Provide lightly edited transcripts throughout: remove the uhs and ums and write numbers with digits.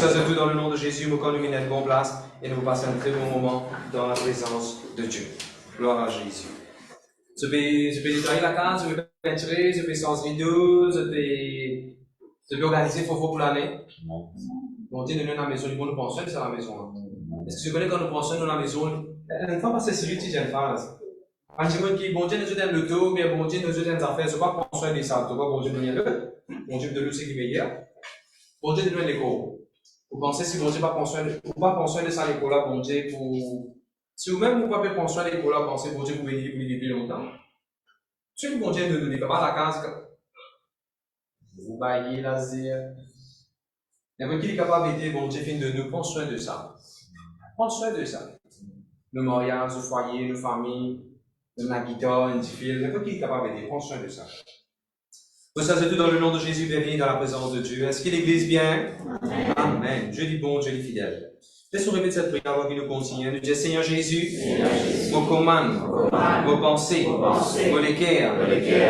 ça, c'est tout dans le nom de Jésus, nous conduisons à une bonne place et nous passons un très bon moment dans la présence de Dieu. Gloire à Jésus. Je vais nettoyer la case, je vais peinturer, je vais sans rideau, je vais organiser Fofo pour l'année. Bon, tu es dans la maison, ils vont nous penser, c'est la maison. Est-ce que tu connais quand nous pensons dans la maison? Une fois, c'est celui qui j'aime faire. Quand je dis, bon Dieu, nous donne le tout, mais bon Dieu, nous donne des affaires, je ne vais pas penser des ça. Tu vois, bon Dieu, nous donne le bon Dieu, de nous, c'est qui meilleur. Bon Dieu, nous donne l'écho. Vous pensez si bon Dieu pas penser de ça, l'écho là, bon Dieu, pour. Si vous-même, vous ne pouvez pas penser à l'écho là, pensez, bon Dieu, vous venez vivre plus longtemps. Si vous, bon Dieu, ne donnez pas la case, vous baillez la zère. N'importe qui est capable d'aider, bon Dieu, de nous prendre soin de ça. Prendre soin de ça. Nos mariages, nos foyers, nos familles, la guitare, une fil, n'importe qui est capable d'aider, prendre soin de ça. Tout ça, c'est tout dans le nom de Jésus, bienvenue dans la présence de Dieu. Est-ce que l'Église bien? Amen. Amen. Dieu dit bon, Dieu dit fidèle. Laissons répéter cette prière avant qu'il nous continue. Nous disons, Seigneur Jésus, mon commande, vos pensées, vos équerres,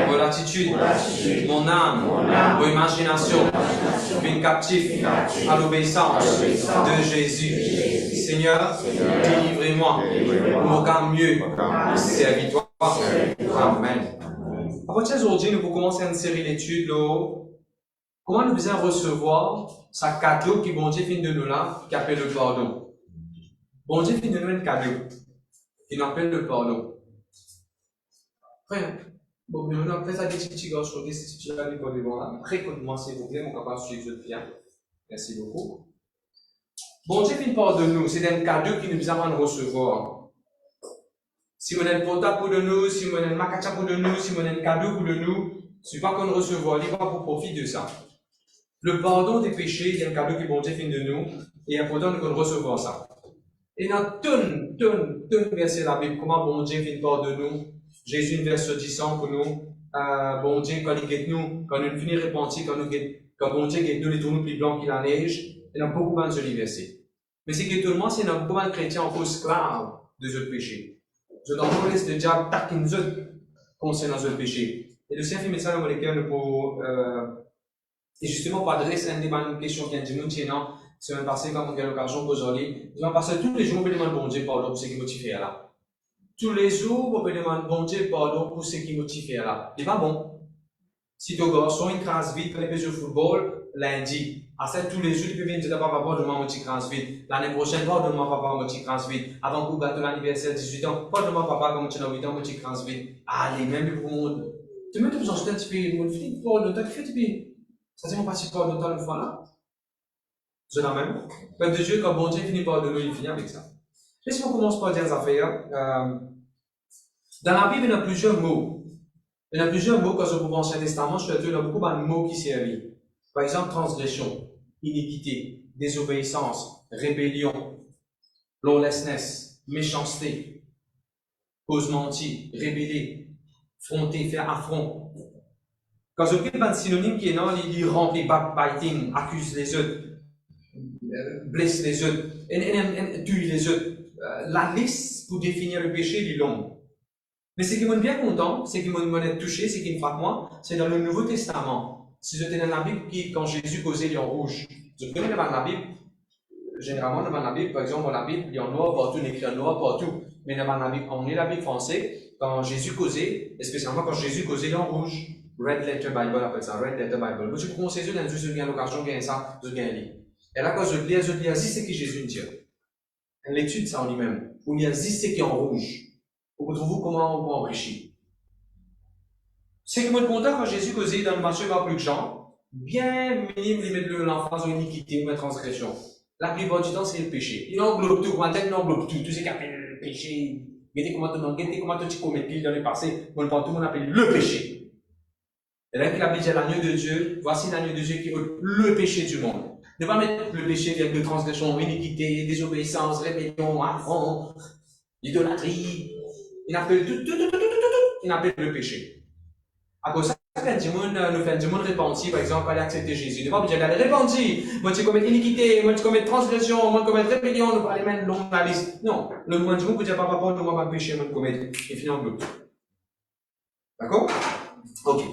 vos latitudes, mon âme, vos imaginations, une captive à l'obéissance de Jésus. Seigneur, délivrez-moi, pour qu'un mieux, servitoire. Amen. À partir d'aujourd'hui, nous pouvons commencer une série d'études. Comment nous faisons recevoir ce cadeau qui, bon Dieu, finit de nous là, qui appelle le pardon. Bon Dieu finit de nous un cadeau, qui nous appelle le pardon. Frère, bon, nous avons fait ça des petits gars, je crois que si tu as vu pas devant là. Après, écoute-moi, s'il vous plaît, mon capable de suivre le bien. Merci beaucoup. Bon Dieu finit par de nous, c'est un cadeau qui nous amène à recevoir. Si on a un portable pour de nous, si on a un macacha pour de nous, si on a un cadeau pour de nous, c'est pas qu'on recevoir, il va pour profit de ça. Le pardon des péchés, il y a un cadeau qui bon Dieu fait de nous, et il est important de recevoir ça. Et dans tonne verset de la Bible, comment bon Dieu fait de nous, Jésus, une verset 10 pour nous, bon Dieu, quand il guette nous, quand nous finissons repentir, quand bon Dieu guette nous, les tourneaux plus blancs que la neige, il y a beaucoup de jolis versets. Mais c'est que tout le monde, c'est beaucoup de chrétiens encore esclaves de ce péché. Je t'en laisse le diable taquer nous concernant ce péché. Et le Seigneur fait mettre ça dans mon cœur pour, et justement, pour adresser une question qui vient du monde, sinon, c'est même passé quand on a l'occasion d'aujourd'hui. Je vais passer tous les jours, on peut demander bon Dieu pardon pour ce qui motive là. Tous les jours, on peut demander bon Dieu pardon pour ce qui motive là. C'est pas bon. Si ton garçon, il crase vite, quand il fait du football, lundi, à ça, tous les jours, il peut venir dire, papa, donne-moi mon petit crase vite. L'année prochaine, donne-moi papa, mon petit crase vite. Avant qu'on gâte l'anniversaire 18 ans, donne-moi papa, comme tu as 8 ans, mon petit crase vite. Allez, même pour le monde. Tu mets tout besoin de un petit peu, mon fils, pour le temps qu'il fait, tu peux. Ça, c'est mon passeport de temps, une fois là. C'est la même. Peuple de Dieu, quand bon Dieu finit par de nous, il finit avec ça. Laissez-moi commencer par dire des affaires. Dans la Bible, il y a plusieurs mots. Il y a plusieurs mots, quand je vous Ancien Testament, je suis il y a beaucoup de mots qui servent. Par exemple, transgression, iniquité, désobéissance, rébellion, lawlessness, méchanceté, cause mentie, rébeller, fronter, faire affront. Quand je prends un synonyme qui est non, il remplit backbiting, accuse les autres, blesse les autres, tue les autres. La liste pour définir le péché est longue. Mais ce qui m'a bien content, ce qui m'a touché, ce qui me frappe moi, c'est dans le Nouveau Testament. Si j'étais dans la Bible, quand Jésus causait lion rouge, je connais dans la Bible, généralement dans la Bible, par exemple, dans la Bible, lion noir partout, écrit en noir partout. Mais dans la Bible, on est la Bible française, quand Jésus causait, et spécialement quand Jésus causait lion rouge, Red Letter Bible appelle ça, Red Letter Bible. Moi, je conseille dans juste une occasion de ça, de gagner. Et là, quand je lis, c'est que Jésus dit. L'étude, ça en lui-même. Où il y a 10, c'est qui est en rouge. Vous trouvez comment on peut enrichir. C'est que moi, le content, quand Jésus causait dans le marché, il va plus que Jean, bien minime, il met l'enfance ou l'iniquité ou la transgression. La plupart du temps, c'est le péché. Il englobe tout, comment il englobe tout. Tout ce qui appelle le péché. Regardez comment tu commets pile dans le passé. Tout le monde appelle le péché. Et là, qu'il a dit à l'agneau de Dieu, voici l'agneau de Dieu qui ôte le péché du monde. Ne pas mettre le péché avec de transgression, iniquité, désobéissance, rébellion, affront, idolâtrie. Il appelle tout, il appelle le péché. À cause de ça, quand nous faisons du monde repentir, par exemple, aller accepter Jésus. Ne pas dire d'aller repentir. Moi, tu commets iniquité, moi, tu commets transgression, moi, tu commets rébellion, ne pas aller mettre long la liste. Non. Le monde du monde peut dire, papa, moi, pas péché, moi, je commets. Et finalement, bloc. D'accord? Ok.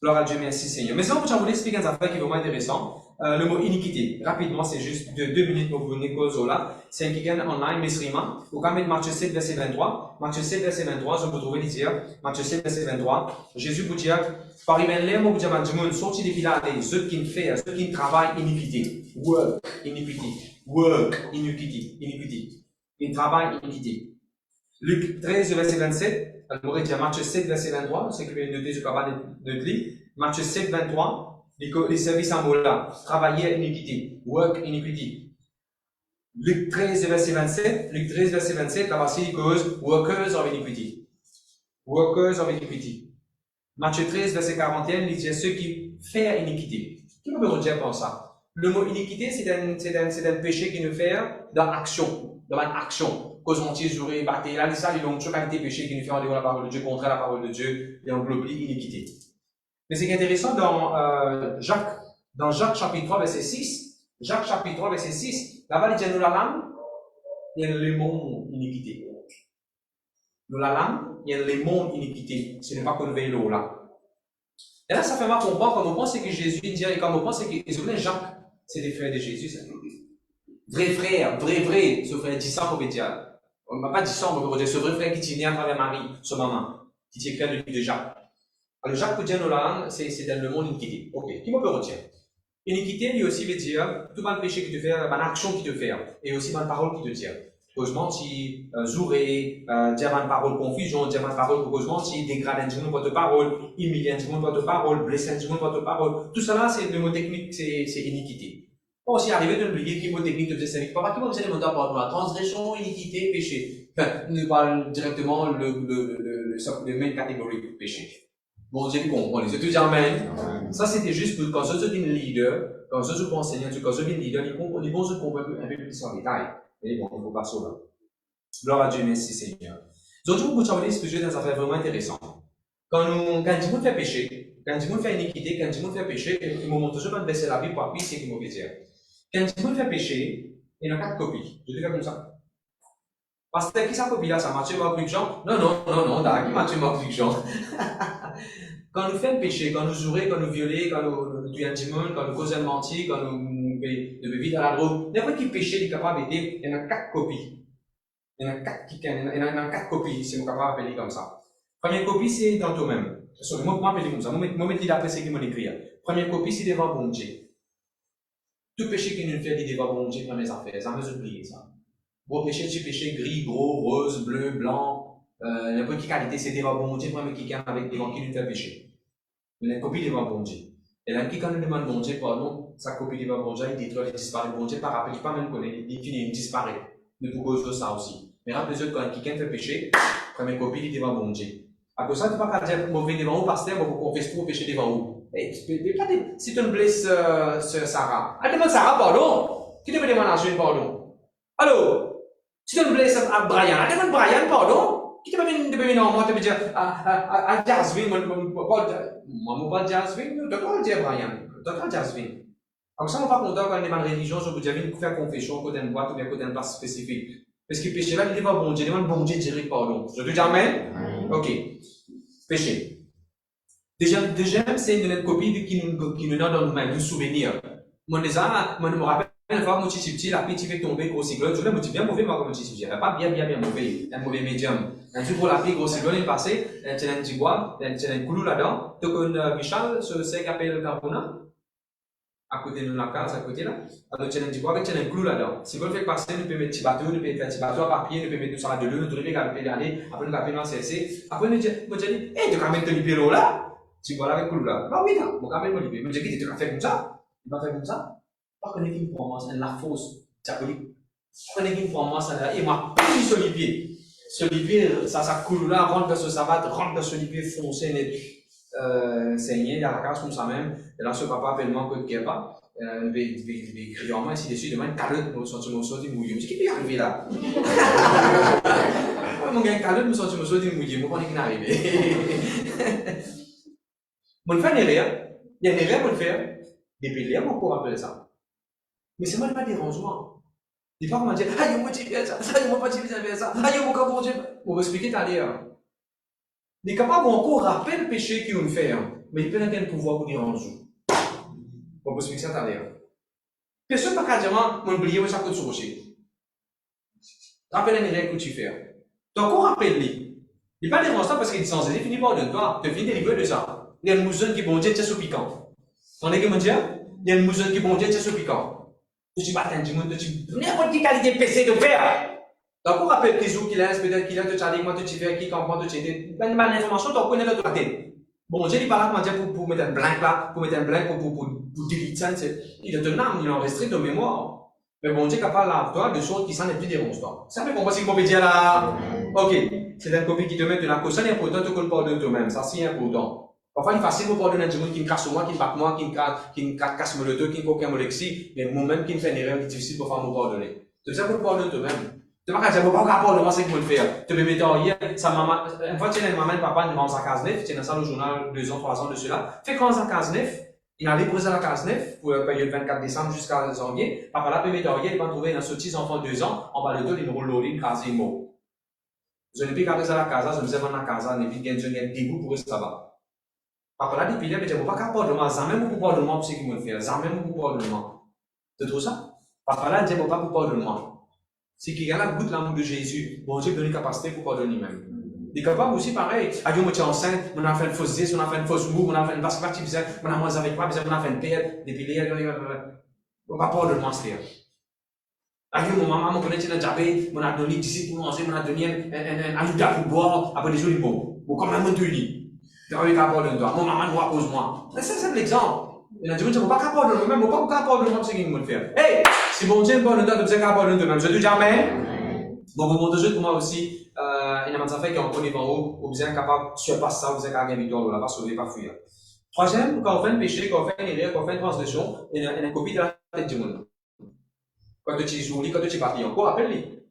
Gloire à Dieu, merci Seigneur. Mais ça, je vais vous expliquer une affaire qui est vraiment intéressant. le mot iniquité. Rapidement, c'est juste 2 minutes pour vous venir cause là. C'est un kigan online, Misrima. Vous pouvez mettre Matthieu 7, verset 23. Matthieu 7, verset 23, je vous trouver les dire. Matthieu 7, verset 23. Jésus vous dit, par les mots, vous dites, sorti des pilates, ceux qui ne font, ceux qui travaillent iniquité. Work, iniquity. Work, iniquity. Iniquity. Ils travaillent iniquité. Luc 13, verset 27. Alors, vous dire Matthieu 7, verset 23. C'est que je vais noter, je suis capable de lire. Matthieu 7, 23. Les services en là. Travailler iniquité. Work, iniquity. Luc 13, verset 27. Luc 13, verset 27. Là-bas, c'est cause workers of iniquity. Workers of iniquity. Matthieu 13, verset 41. Il dit ceux qui font iniquité. Qui peut me dire pour ça? Le mot iniquité, c'est un péché qui nous fait dans l'action, dans l'action. Cause on tire, j'aurais battu. Là, ça, il y a une qualité péché qui nous fait en dehors de la parole de Dieu, contre la parole de Dieu, et englobe l'iniquité. Mais c'est intéressant dans Jacques chapitre 3, verset 6. Jacques chapitre 3, verset 6. Là-bas, il dit nous la langue, il y a le monde iniquité. Nous la langue, il y a le monde iniquité. Ce n'est pas qu'on veille l'eau là. Et là, ça fait mal comprendre quand on pense que Jésus dit, et quand on pense que Jacques, c'est des frères de Jésus, ça. Vrai frère, ce frère 10 ans, on peut dire. On va pas 10 ans, on peut dire, ce vrai frère qui t'est né à travers Marie, ce maman, qui t'est frère de Jacques. Alors, Jacques peut dire, c'est dans le monde iniquité. Ok, qui me peut retenir? Iniquité, lui aussi veut dire, tout le péché qui te fait, une action qui te fait, et aussi une parole qui te tient. Cause menti, zouré, dire une parole confusion, dire une parole pour cause menti, dégrader un dimanche votre parole, humilier un dimanche votre parole, blesser un dimanche votre parole. Tout cela, c'est le mot technique, c'est iniquité. Bon, aussi arrivé de oublier qui mot technique de faisait papa, qui m'a dit les mots d'abord, la transgression, iniquité, péché. Enfin, nous parle directement le même catégorie de péché. Bon, Dieu comprend, les étudiants, amen. Ça, c'était juste pour, quand je suis leader, quand je suis enseignant, quand je suis leader, ils vont se comprendre un peu plus en détail. Mais bon, il ne faut pas ça là. Gloire à Dieu, merci Seigneur. Donc, je vous dire ce que j'ai dans affaire vraiment intéressant. Quand Dieu fait péché, quand Dieu fait iniquité, quand Dieu fait péché, il me montre toujours pas de baisser la Bible pour appuyer ce qu'il m'a dire. Quand Dieu fait péché, il y a 4 copies. Je vais faire comme ça. Parce que qui ça copie là, ça Matthieu, Marc, Luc, Jean? Non, t'as qui Matthieu, Marc, Luc, Jean? Quand nous faisons péché, quand nous jouons, quand nous violons, quand nous tuons un dimanche, quand nous causons mentir, quand nous vivons dans la drogue, n'importe qui péché est capable d'aider, il y en a 4 copies. Il y en a 4 copies, si on est capable d'appeler comme ça. Première copie, c'est dans toi-même. Moi, m'appeler comme ça. Moi, me dis d'après ce qu'il m'a écrit. Première copie, c'est devant bon Dieu. Tout péché qui nous fait, il devant bon Dieu dans mes affaires. Ça me oublier ça. Bon péché, tu péché gris, gros, rose, bleu, blanc. N'importe quelle qualité, c'est devant bon Dieu, premier qui avec devant qui nous fait péché. Mais la copie devant bon Dieu. Et là, qui quand nous demande bon Dieu, pardon, sa copie devant bon Dieu, il détruit, il disparaît. Bon Dieu, par rappel, il pas même connaître, il finit, il disparaît. Mais pour cause de ça aussi. Mais rappelez-vous, quand quelqu'un fait péché, première copie, il devant bon Dieu. Après ça, tu ne peux pas dire, mauvais devant vous, pasteur, vous confessez tout péché devant vous. Si tu me blesses, Sarah, elle demande Sarah, pardon. Qui te demande à la pardon? Allô? Si tu me blesses à Brian, elle demande Brian, pardon. Qui te demande non, moi, tu me dire, à Jasmine, moi, pas Jasmine, tu peux dire Brian, tu peux Jasmine. Alors ça, on va content quand on est dans la religion, je vous dis, il faut faire confession côté d'une boîte ou bien côté d'une place spécifique. Parce que péché là, il devant bon Dieu, il demande bon Dieu direct pardon. Je te dis amen? Ok. Péché. Deuxième, c'est une copie qui nous donne dans nous-mêmes, un souvenir. Moi, me rappelle, une fois, mon petit petit, la petite fait tomber, gros cyclone. Je me dis bien mauvais, moi, comme petit petit. Pas bien mauvais, un mauvais médium. Un truc pour la pluie, gros cyclone est passé, un petit tigua, un petit coulou là-dedans. Donc, Michel, c'est qu'appelle Carona. À côté de la case, à côté là. Alors, tu as un petit bois avec un clou là-dedans. Si vous le faites passer, nous pouvons mettre un petit bateau, nous pouvons faire un petit bateau à papier, nous pouvons mettre tout ça de l'eau, nous pouvons aller, après nous pouvons CSC. Après, nous disons, hey, tu vas mettre ton l'eau là? Tu vois là avec le clou là. Bah oui, là, mon caméra mon l'hyper. Mais je dis, tu vas faire comme ça? Tu vas faire comme ça? Pas qu'on ait qu'une formation, la fausse, diabolique. Pas qu'on ait qu'une formation, et moi, puis sur l'hyper. Sur l'hyper, ça coule là, rentre dans ce savate, rentre dans ce l'hyper foncé, net. Saigner dans la case comme ça même, et là ce papa appelle-moi que de pas, il crie en moi, ainsi de suite, demain, calotte, me sens du mouillé. Mais qu'est-ce qui est arrivé là? Mon gars, calotte, me sens du mouillé, moi, on est arrivé. Mon frère n'est rien, il y a des rêves, mon frère, des piliers, mon cours appelle ça. Mais c'est même pas dérangement. Des fois, on m'a dit, ah, il m'a dit ça, il m'a pas dit ça, ah, il m'a pas dit, on va expliquer tout à l'heure. Il est capable encore rappeler le péché qu'il nous fait, mais il peut avoir un pouvoir pour dire en jour. On peut expliquer ça tout à l'heure. Personne ne peut pas dire, mon oublié, ça coûte sur aussi. Rappelle les règles que tu fais. Donc, on rappelle-les. Il n'est pas dérangeant parce qu'il est censé finir par de toi. Tu finis dérivé de ça. Il y a une mousson qui est bon Dieu, c'est piquant. On est comme dire, il y a une mousson qui est bon Dieu, c'est piquant. Tu ne pas du monde, tu n'importe quelle qualité PC de faire. Donc, on rappelle les jours qu'il a, peut-être qu'il a, tu as dit, moi, tu fais qui, comment tu fais. Ben, l'information, tu connais le tête. Bon Dieu, il parle là, pour mettre un blanc là, pour mettre un blanc, pour déliter ça, il est un âme, il en restreint de mémoire. Mais bon Dieu, qui parle là, toi, de choses qui s'en est plus démonstrant. Ça fait comprendre ce qu'on peut dire là. Ok. C'est un copie qui te met de la cause. Ça n'est important que le pardonne toi-même. Ça, c'est important. Parfois, il est facile de pardonner un monde qui me casse moi, qui me bat moi, qui me casse le dos, qui me coquin mon lexi, mais moi-même qui me fait une erreur qui est difficile pour faire me pardonner. C'est ça pour le pardonner toi-même. Tu vas dire, pas pardonner moi, c'est que je le faire. Tu me mets hier, sa maman, une fois, tu as une maman et papa, une grande à case neuf, tu as ça dans le journal 2 ans, 3 ans de cela. Fais grande à case neuf. Il allait briser la case neuf pour payer le 24 décembre jusqu'à janvier. Papa là, peut mettre hier, il va trouver un petit enfant de 2 ans, en bas de dos, il roule l'eau, il crase, il mot. Je ne peux pas garder la casa, je me disais, la casa, et puis, il y a un dégoût pour ça va. Papa là, depuis là, je ne peux pas capable de moi, ça même pour de moi, pour ce qu'il me fait, ça même pour de moi. Tu trouves ça? Papa là, je ne peux pas pour de moi. C'est qu'il y a la goutte l'amour de Jésus, bon Dieu donne une capacité pour pardonner lui-même. Il est capable aussi, pareil. Adieu, moi, tu es enceinte, on a fait une fausse zeste, on a fait une fausse moue, on a fait une basse partie bizarre, on a moins avec moi, on a fait une perte, depuis là, on va pardonner moi, c'est Adieu, mon maman, mon connaît, un diabète, on a donné 10 pour manger, on a donné un ajuda pour boire, après des jours, il bon. Bon, comme un monde de lit. Tu as eu qu'à pardonner toi. Mon maman, moi, pose-moi. C'est ça, c'est l'exemple. Il a dit, je ne peux pas pardonner moi-même, je ne peux pas pardonner moi, c'est ce qu'il me fait. Hey! Si bon Dieu me pardonne toi, tu ne peux pas pardonner toi-même. Je te dis jamais. Bon, vous montrez pour moi aussi, il y a des fait qui ont connu en haut, vous êtes capable de surpasser ça, vous êtes capable de gagner victoire, pas sauver, pas fuir. Troisième, quand on fait un péché, quand on fait une erreur, quand on fait une transgression, il y a une copie de la tête du monde. Quand tu joues, quand tu bats, encore appelle-les.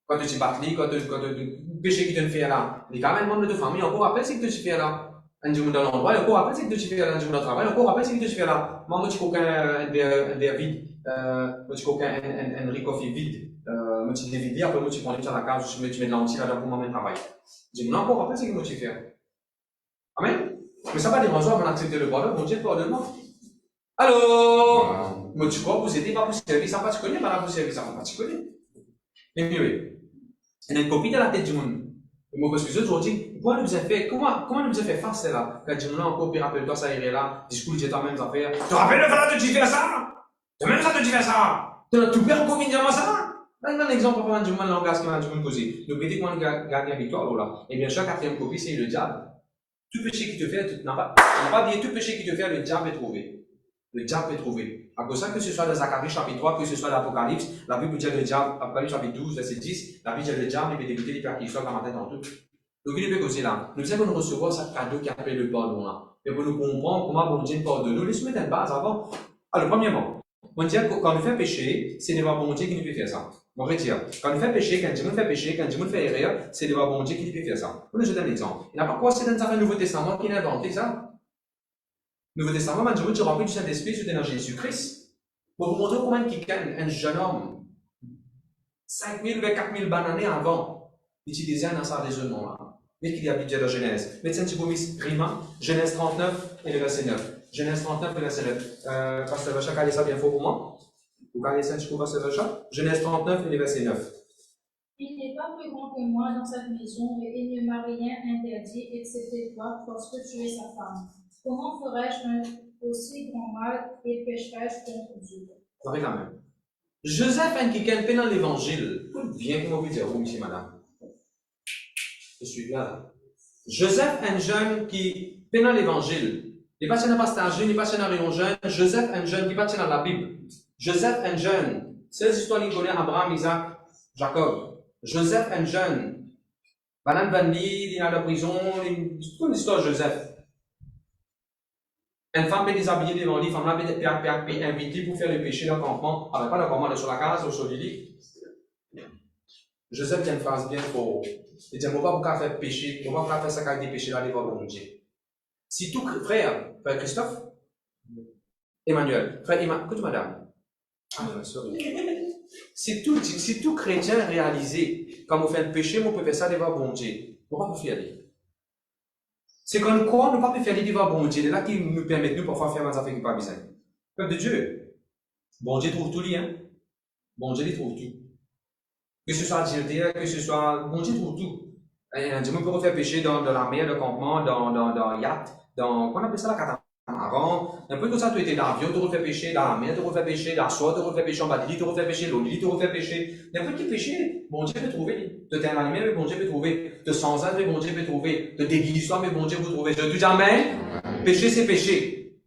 Quand tu bats, quand le péché qui te fait là, les quand même membres de famille, encore appelle ce que tu fais là. Un jour dans l'endroit, encore appelle ce que tu fais là, un jour dans le travail, encore appelle ce que tu fais là. Moi, tu coques un verre vide, moi, tu coques un riz coffee vide, moi, tu dévides, après, moi, tu prends les à la cage, tu mets de l'anti là-dedans pour moi, même travail. Je dis, non, encore appelle ce que tu fais. Amen. Mais ça va déranger, on accepte le pardon, bon Dieu, pardonne-moi. Alors, moi, tu crois, vous aidez pas pour servir, ça pas tu connais, madame, pour servir, ça pas tu connais. Mais oui, il y a une copie dans la tête du monde. Et moi, parce que aujourd'hui, comment nous a fait, comment nous a fait face à là? Quand tu me encore, puis rappelle-toi, ça irait là, discours, j'ai toi même affaire. Tu te rappelles le fait de tu fais ça? Tu même ça de tu fais ça? Tu as tout peur pour venir dire ça? Un exemple, pour du monde, langage qui m'a du monde causé. Le petit qu'on gagne la victoire, là. Et bien, chaque quatrième copie, c'est le diable. Tout péché qui te fait, tu n'as pas dit tout péché qui te fait, le diable est trouvé. Le diable peut trouver. À cause de ça, que ce soit dans Zacharie chapitre 3, que ce soit dans l'Apocalypse, la Bible dit le diable, Apocalypse chapitre 12, verset 10, la Bible dit le diable, il peut débuter les pères qui sont dans la tête en tout. Donc il peut causer là. Nous allons recevoir ce cadeau qui appelle le pardon là. Et pour nous comprendre comment bon Dieu pardonne, nous laissons mettre une base avant. Alors, premièrement, on dit que quand on fait péché, c'est devant bon Dieu qui nous peut faire ça. On retire. Quand on fait péché, quand Dieu fait péché, quand Dieu fait erreur, c'est devant bon Dieu qui nous peut faire ça. Pour nous donner un exemple. Il n'y a pas quoi, c'est dans le Nouveau Testament qui a inventé ça. Nouveau Testament, man, je veux te remplir du Saint-Esprit sur dans Jésus-Christ. Pour vous montrer comment un jeune homme, 5000 ou 4000 années avant, utilisait dans sa raisonnement là. Mais qu'il y a habitué à la Genèse. Médecin Thibaut-Miss, Rima, Genèse 39 et le verset 9. Genèse 39 et le verset 9. Pasteur Vacha, calez ça bien fort pour moi. Vous calez ça, je Pasteur Vacha. Genèse 39 et le verset 9. Il n'est pas plus grand que moi dans cette maison, et il ne m'a rien interdit, excepté toi, lorsque tu es sa femme. Comment ferais-je un aussi grand mal et pécherais-je contre Dieu? Ça fait quand même. Joseph a quelqu'un dans l'évangile. Bien comment vous dire, vous, monsieur, madame. Je suis là. Joseph est un jeune qui est dans l'évangile. Il n'est pas dans pas stage, il n'est pas dans rayon jeune. Joseph est un jeune qui n'est pas dans la Bible. Joseph est un jeune. C'est l'histoire qu'il connaît Abraham, Isaac, Jacob. Joseph est un jeune. Madame Van Lee, il est dans la prison. C'est toute l'histoire de Joseph. Une femme peut déshabiller devant lui, femme là peut être invitée pour faire le péché dans le campement, avec pas le campement, sur la case ou sur le lit. Joseph a une phrase bien pour. Il dit, on ne va pas faire péché, on ne va pas faire ça quand il des péchés là devant mon Dieu. Si tout, frère Christophe, Emmanuel, frère Emmanuel, écoute madame. Ah, sorry. Si tout chrétien réalisé, quand on fait un péché, on peut faire ça devant mon Dieu. On va pas faire aller. C'est qu'on croit, on ne peut pas faire aller devant bon Dieu. C'est là qui nous permet de nous parfois faire des affaires qui ne sont pas besoin. Peuple de Dieu. Bon Dieu trouve tout, lui, hein. Bon Dieu, il trouve tout. Que ce soit adultère, que ce soit... Bon Dieu trouve tout. Dieu peut refaire péché dans la mer de campement, dans yacht, dans... Qu'on appelle ça la catamaran. N'importe quoi ça, tu étais dans l'avion, tu refais péché, dans la mer, tu refais péché, dans la soie, tu refais péché, en bas de lit, tu refais péché, l'eau, tu refais péché. N'importe quel péché, bon Dieu peut trouver. De t'es un animal, mais bon Dieu peut trouver. De sans âge, mais bon Dieu peut trouver. De déguise-toi, mais bon Dieu peut trouver. Je te dis amen. Péché, c'est péché.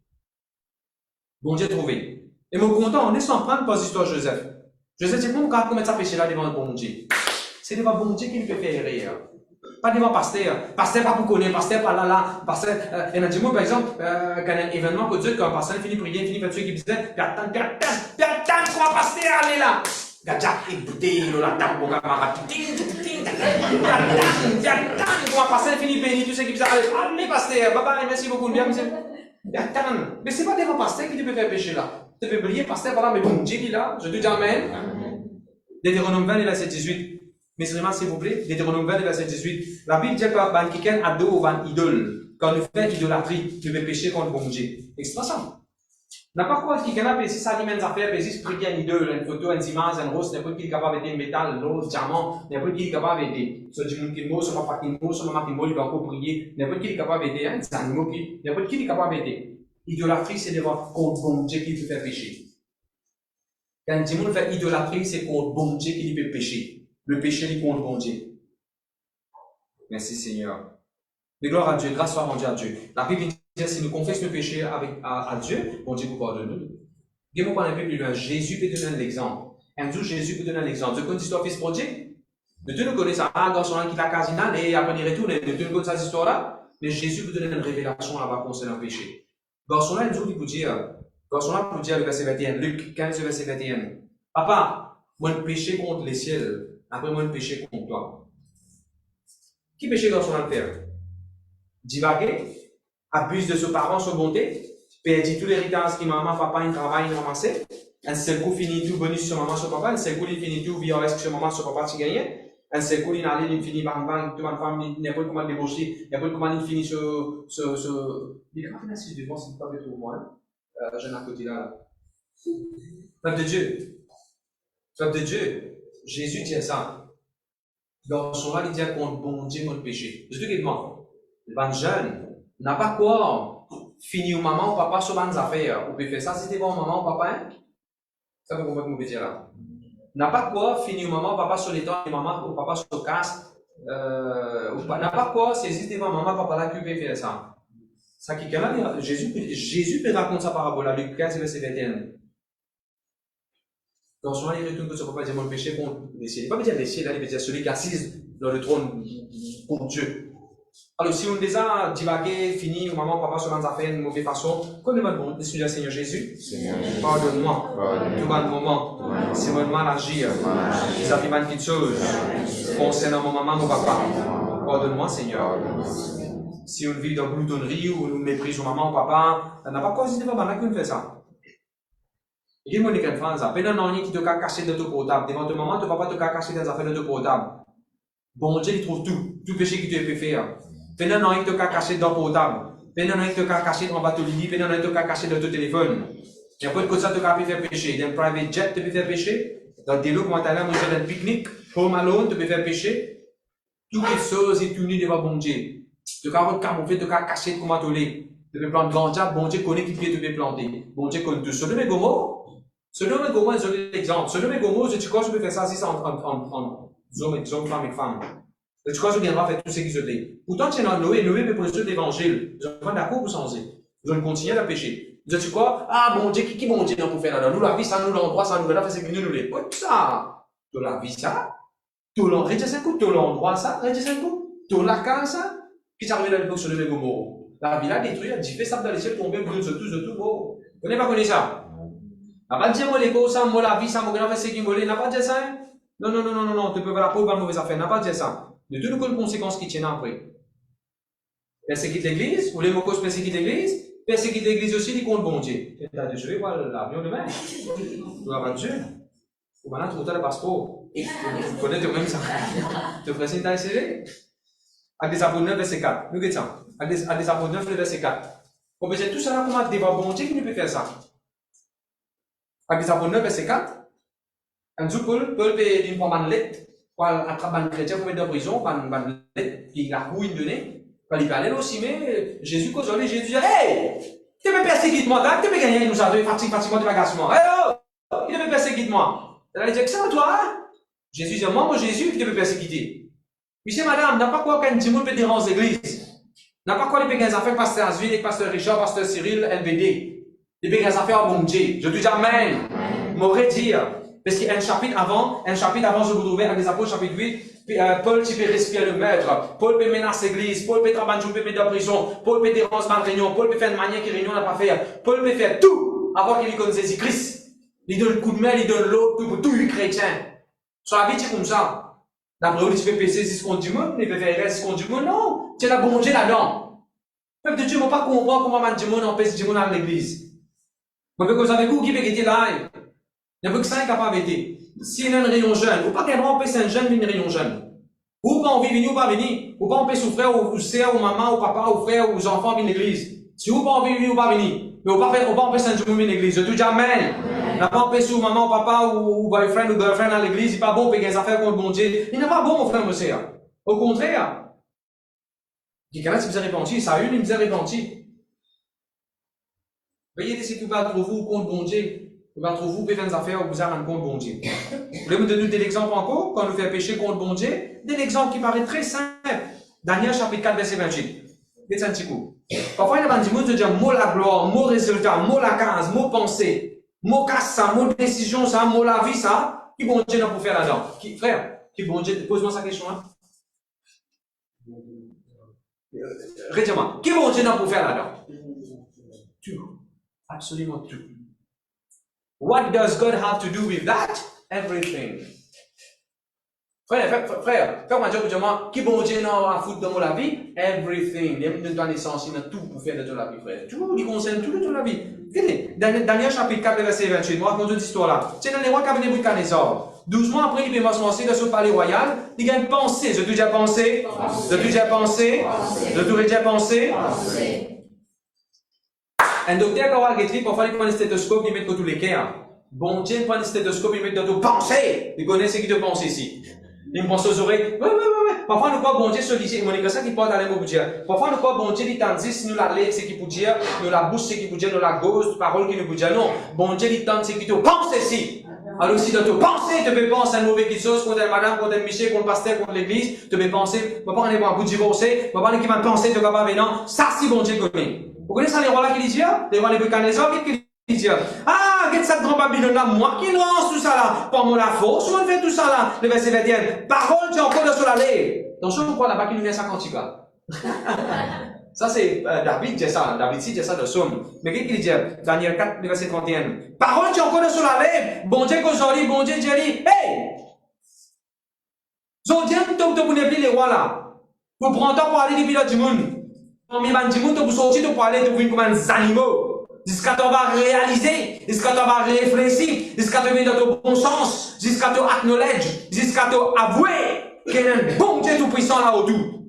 Bon Dieu trouvé. Et mon content, on est sans prendre pas l'histoire de Joseph. Joseph dit, comment on commet ça péché là devant le bon Dieu? C'est devant le bon Dieu qui lui fait faire rire. Pas devant le pasteur. Pasteur pas pour connaître, pasteur pas là. Pasteur, et on a dit, moi, par exemple, quand il y a un événement que Dieu, quand un pasteur finit prier, finit faire tuer, qui disait, attends, quoi, pasteur, allez là. Gadja, écoutez, la table, mon camarade. Quoi, pasteur finit béni, tout ce qui disait, allez, pasteur, bye bye, merci beaucoup, bien, attends, mais c'est pas devant le pasteur qui te peut faire péché là. Tu peux prier, pasteur, voilà, mais bon Dieu, il est là, je te dis amen. Deutéronome 20, verset 18. Mes frères, s'il vous plaît, Deutéronome 20, verset 18. La Bible dit que quelqu'un a deux ou une idole. Quand nous faisons idolâtrie, tu veux pécher contre bon Dieu. Expression. N'a pas quoi, quelqu'un a péché ça, lui-même, ça fait pécher, prier une idole, une photo, une image, un rose, n'importe qui est capable de métal, l'or, diamant, n'importe qui est capable de, ce dimanche qui mot, ce papa qui mot, ce maman qui mot, il va encore prier, n'importe qui est capable de, hein, c'est un animal qui, n'importe qui est capable de. Idolâtrie, c'est devant contre bon Dieu qui te fait pécher. Quand le monde fait idolâtrie, c'est contre bon Dieu qui lui fait pécher. Le péché, il contre bon Dieu. Merci Seigneur. Mais gloire à Dieu, grâce soit rendue à Dieu. La Bible dit, si nous confessons nos péchés à Dieu, bon Dieu vous pardonne nous. Regardez-moi pas un peu plus loin. Jésus peut donner l'exemple. Un jour, Jésus peut donner l'exemple. Tu connais l'histoire fils prodigue? De tout nous connaissons ça. Un garçon qui l'a casina et après il retourne. De tout nous connaissons cette histoire-là. Mais Jésus peut donner une révélation là-bas concernant le péché. Garçon là, un jour, il peut dire, le verset 21, Luc 15, verset 21. Papa, moi, le péché contre les ciels. Après, moi, le péché contre toi. Qui péché garçon là le faire? Divaguer, abuse de ses parents, sa bonté, perdit tout l'héritage qui maman, papa, il travaille, il ramassait. Un seul coup, finit tout bonus sur maman, sur papa. Un seul coup, il finit tout violence sur maman, sur papa, tu gagnes. Un seul coup, il allait, il finit bang bang, tout le monde, n'importe comment débaucher, n'importe comment il finit sur. Il est quand même assez devant, c'est pas bête pour moi. Jeune à côté là. Peuple de Dieu. Peuple de Dieu. Jésus dit ça. Dans son là, il dit contre bon Dieu, contre péché. Je te dis comment. Le ban jeune n'a pas quoi finir au maman ou papa sur les affaires. Vous pouvez faire ça si c'était bon maman ou papa. Hein? Ça vous comprenez ce que je veux dire là. N'a pas quoi finir au maman ou papa sur les temps et maman ou papa sur le casque. N'a pas quoi saisir devant maman ou papa là qui peut faire ça. Ça qui là, Jésus peut raconter sa parabole à Luc 15, verset 21. Dans son il retourne que ce papa dit mon péché contre les ciels. Il ne va pas dire les ciels, là, il veut dire celui qui assise dans le trône pour Dieu. Alors, si on déjà divagué, fini, ou maman, papa, sur les affaires de mauvaise façon, connais-moi le bon, le Seigneur Jésus. Pardonne-moi. Tout bon moment. Si mon mal agir, ça fait mal quelque chose. Concernant mon maman, mon papa. Pardonne-moi, Seigneur. Si on vit dans gloutonnerie ou on méprise mon maman ou papa, on n'a pas causé de maman qui fait ça. Il y a une phrase, pendant un an qui te caché dans ton portable, devant ton maman, ton papa te caché dans les affaires de ton portable. Bon Dieu, il trouve tout péché que tu peux faire. Pendant un an qui te caché dans ton portable, pendant un an qui te caché dans ton lit, pendant un an qui te caché dans ton téléphone. Il y a pas de choses que tu peux faire pécher. Dans un private jet, tu peux faire pécher. Dans des lots, quand tu as manger dans un pique-nique, home alone, tu peux faire pécher. Toutes les choses est unies devant bon Dieu. Tu peux camoufler, tu peux cacher comment tu l'es. Tu peux prendre grand diable, bon Dieu connaît qui pied tu peux planter. Bon Dieu connaît tout. Selon mes gomos, selon mes gomos, je l'exemple. Selon mes gomos, je dis quoi, je peux faire ça si c'est en hommes, femmes et femmes. Je crois que je viendrai faire tout ce qui se fait. Pourtant, tu es dans Noé peut pour le seul l'évangile. Je ne suis pas d'accord pour changer. Je vais continuer à pécher. Je dis quoi? Ah, bon Dieu, qui bon Dieu pour faire là? Nous, la vie, ça nous l'endroit, ça nous fait ce que nous voulons. Quoi ça? Tu la vie, ça? Tu l'endroit, coup, tu l'endroit, ça? Coup, tu la case, ça? Qui s'arrive dans le book sur le Mégomo? La vie là détruite, elle dit, fais ça dans les cieux, tomber, brûle, de tout, bon. Vous n'avez pas connu ça? N'a pas dit, moi, les gars, ça, moi, la vie, ça, moi, fait ce qu'il voulait. N'a pas dit ça? Non, tu peux faire la pauvre, mauvaise affaire. N'a pas dit ça. De toutes les conséquences qui tiennent après. Persécuter l'église, ou les mots persécuter l'église, persécuter l'église aussi, ils comptent bon Dieu. Je vais voir l'avion demain. Gloire à Dieu. Ou maintenant, tu as le passeport. Vous connaissez même ça. Tu ferais une taille serrée. Avec des apôtres 9, verset 4. Nous regardons ça. Avec des apôtres 9, verset 4. On peut dire tout ça là, comment devant bon Dieu qui ne peut faire ça. Actes des apôtres 9, verset 4. Un jour, Paul peut une fois une lettre, pour attraper un chrétien pour mettre en prison, une lettre, il a couille une donnée. Quand il parlait aussi, mais Jésus, quand Jésus dit, hey! Tu me persécutes moi, tu me gagner, nous avons fatiguement de bagagement. Hey, oh! Il me persécute moi. Elle a dit, c'est toi, hein? Jésus dit, moi, Jésus, qui me persécuter. Monsieur, madame, n'a pas quoi qu'un dimanche peut déranger l'église. N'a pas quoi les péguins affaires, pasteur Asville, pasteur Richard, pasteur Cyril, LVD. Les péguins affaires, bon Dieu. Je te dis, amen. M'aurait dire. Parce qu'il y a un chapitre avant, je vous trouvais, avec les apôtres, chapitre 8, Paul, tu peux respirer le maître. Paul peut menacer l'église. Paul peut travailler, peut mettre en prison. Paul peut déranger ma réunion. Paul peut faire une manière que réunion n'a pas fait. Paul peut faire tout avant qu'il connaisse Jésus-Christ. Il donne le coup de main, il donne l'autre, pour tout les chrétiens. Sur la vie, c'est comme ça. D'après vous, tu peux pécher ce qu'on dit, il peut faire ce qu'on dit, non. Tu es la bon Dieu là-dedans. Le peuple de Dieu ne va pas comprendre comment un démon empêche le démon dans l'église. Mais que vous avez vous qui peut être là, il n'y a que ça qui est capable d'être. Si il y a une réunion jeune, ou pas qu'un empêche un jeune d'une réunion jeune. Ou pas envie de venir ou pas venir. Ou pas empêcher son frère, ou sœur, ou maman, ou papa, ou frère, ou enfants venir l'église. Si vous pas envie de venir ou pas venir. Mais on ne pas empêcher un jeune venir l'église. Je te dis amen. On n'a pas empêché maman, papa, ou boyfriend, ou girlfriend dans l'église. Il n'est pas bon pour faire des affaires contre bon Dieu. Il n'est pas bon, mon frère, monsieur. Au contraire. Quelqu'un qui vous a répandu, ça a eu, il vous a répandu. Veuillez si vous pas trop vous contre bon Dieu. Vous pas trop vous faire des affaires, vous avez contre bon Dieu. Vous voulez me donner de l'exemple encore, quand nous fait pécher contre bon Dieu? De l'exemple qui paraît très simple. Daniel chapitre 4, verset 28. C'est un petit coup. Parfois, il y a des gens qui disent mot la gloire, mot résultat, mot la case, mot pensée, mot casse ça, mot décision ça, mot la vie ça. Qui bon Dieu n'a pour faire là-dedans? Frère, qui bon Dieu, pose-moi sa question là. Redis-moi, qui bon Dieu n'a pour faire là-dedans? Tout. Absolument tout. What does God have to do with that? Everything. Frère, fais-moi dire qui bon Dieu n'a à foutre dans la vie? Everything. Il y a une naissance, il y a tout pour faire de la vie, frère. Tout, il concerne tout de la vie. Regardez, Daniel chapitre 4, verset 28, moi, raconte une histoire là. C'est dans les rois qui avaient Nebuchadnezzar. 12 mois après, il est commencé dans ce palais royal. Il a une pensée. Je t'ai déjà pensé? Je t'ai déjà pensé? Je t'aurais déjà pensé? Un docteur qui a arrêté, parfois il prend le stéthoscope, il met dans tous les cœurs. Bon Dieu, il prend le stéthoscope, il met dans tout. Pensez! Il connaît ce qui te pense ici. Il me pense aux oreilles. Ouais. Parfois, nous croyons bon Dieu sollicite. Mon ça qui porte à l'amour pour dire. Parfois, nous croyons bon Dieu, il tente si nous la lèvre, c'est qui pour dire, nous la bouche, c'est qui pour dire, nous la gauche, parole qui nous pour dire. Non. Bon Dieu, il tente, c'est qui te pense ici. Alors, si tu penses, tu peux penser à une mauvaise chose contre une madame, contre un Michel, contre le pasteur, contre l'église, tu peux penser, va pas aller voir un bout de divorcé, va pas aller qui va penser, tu vas pas venir. Non. Ça, si bon Dieu connaît. Vous connaissez les rois là qui disent, les rois Nebuchadnezzar, qui disent, ah, qu'est-ce que ça grand Babylone là, moi qui lance tout ça là, pour moi la force, on fait tout ça là, le verset 21, parole, tu es encore de sur la lèvre. Dans ce qu'on croit là-bas qui nous vient ça cantique là. Ça c'est, David dit ça, David dit ça de Somme. Mais qu'est-ce qu'il dit? Daniel 4, verset 31. Parole, tu es encore de sur la lèvre, bon Dieu qu'aujourd'hui, bon Dieu, Dieu, hey! Zodiac, tu ne plus les rois là. Pour prendre temps pour aller des villages du monde. Parmi les gens, tu peux sortir pour aller devenir comme des animaux. Jusqu'à tu vas réaliser, jusqu'à tu vas réfléchir, jusqu'à tu vas dans ton bon sens, jusqu'à tu acknowledge, jusqu'à tu avouer qu'il y a un bon Dieu tout-puissant là-autour.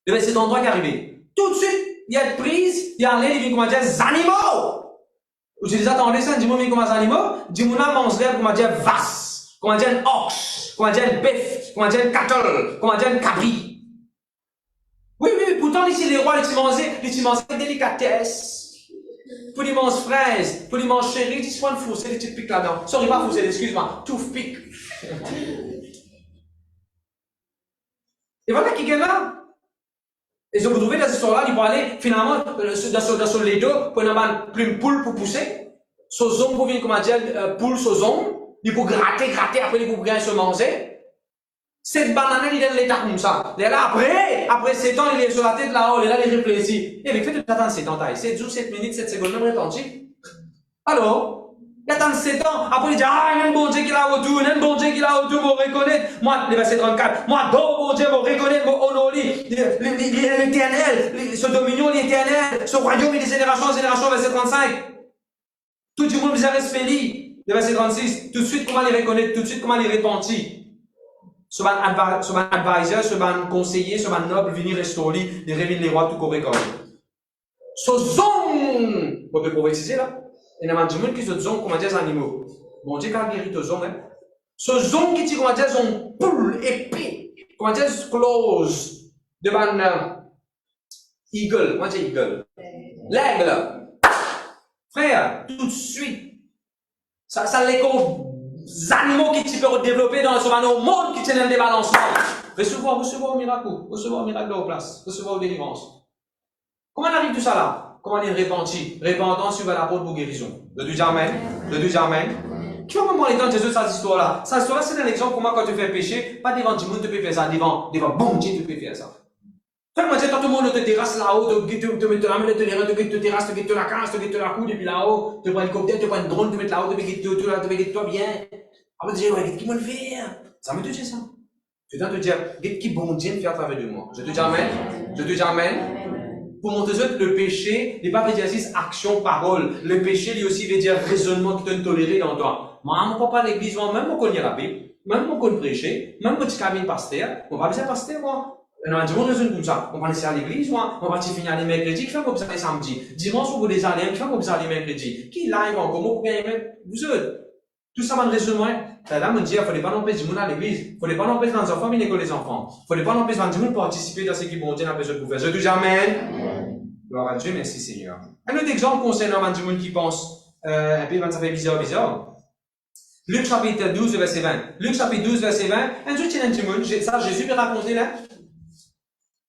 Et bien, c'est l'endroit qui est arrivé. Tout de suite, il y a une prise, il y a un lait, il vient comme des animaux. Vous dites, attendez, ça, dis-moi, comme des animaux, dis-moi, mange l'air comme des vaches, comme des ox, comme des bœufs, comme des cattle, comme des cabris. Oui, pourtant, ici, les rois, ils mangeaient avec délicatesse. Pour les manger fraises, pour les manger chéri, ils se font fousser les petites piques là-dedans. Sorry, pas fousser, excuse-moi, toothpick. Et voilà qui est là. Et je vous trouvez dans cette histoire-là, il peut aller, finalement, dans les deux, pour avoir une poule pour pousser. Ce zone, pour venir, comment dire, poule, ce zone, il faut gratter, après, il faut bien se manger. Cette banane, il est dans l'état comme ça. Et là, après 7 ans, il est sur la tête là-haut, et là, il réfléchit. Et il fait tout attendre 7 ans, 7 jours, 7 minutes, 7 secondes, même répandu. Alors, il attend 7 ans, après il dit, ah, il y a un bon Dieu qui l'a autour, il y a un bon Dieu qui l'a autour, vous reconnaître. Moi, le verset 34, moi, bon Dieu, vous reconnaître, vous honorer, l'éternel, ce dominion, l'éternel, ce royaume, et des générations en génération, verset 35. Tout le monde vous a respecté. Le verset 36, tout de suite, comment les reconnaître, tout de suite, comment les repentir. Ce ban advisor, ce ban conseiller, ce ban noble, venir restaurer, les révéler les rois tout correct. Ce zone, vous pouvez prophétiser là? Et dans le monde qui se sont, comment dire, les animaux. Bon Dieu, quand guérit aux hommes, ce zone qui dit, comment dire, son poule, épée, comment dire, close, devant eagle, comment dire eagle? L'aigle. Frère, tout de suite, ça les animaux qui peuvent développer dans le monde qui tiennent des balancements. Recevoir un miracle de la place, recevoir une délivrance. Comment arrive tout ça là? Comment dire repentance sur la porte pour guérison. Le dis amen. Tu vas me parler dans Jésus cette histoire-là. Cette histoire-là, c'est un exemple comment quand tu fais péché, pas devant du monde tu peux faire ça, devant bon Dieu tu peux faire ça. Fais-moi dire, tout le monde te terrasse là-haut, te met la main, te terrasse, te la casse, te la coude, depuis là-haut, te prends un hélicoptère, te prends un drone, te mets là-haut, te mets toi bien. Après tu dis, ouais, qu'est-ce qu'il me faire? Ça me touche ça. Tu dois te dire, qu'est-ce qui bon Dieu fait à travers de moi? Je te dis amen. Pour montrer que le péché n'est pas veut dire action, parole. Le péché, lui aussi, veut dire raisonnement qui te toléré dans toi. Moi, mon papa à l'église, moi, même mon connaît la Bible, même mon connaît prêcher, même mon petit cabine pasteur, on va faire pasteur, moi. On a dit, on raisonne comme ça. On va laisser à l'église, moi. On va finir les mercredis, qui fait comme ça les samedis. Dimanche, on va les aller, qui fait comme ça les mercredis. Qui live encore, comment vous gagnez, vous autres. Tout ça, mon raisonnement, là, me dit, il ne fallait pas empêcher du monde à l'église. Il ne fallait pas empêcher dans les enfants, mais l'école des enfants. Il ne fallait pas empêcher dans du monde pour participer dans ce qui bon Dieu a besoin de vous faire. Je dis amen. Gloire à Dieu, merci Seigneur. Un autre exemple concernant du monde qui pense, un peu, ça fait bizarre. Luc chapitre 12, verset 20. Luc chapitre 12, verset 20. Un jour, il y a un petit monde, ça, Jésus veut raconter là.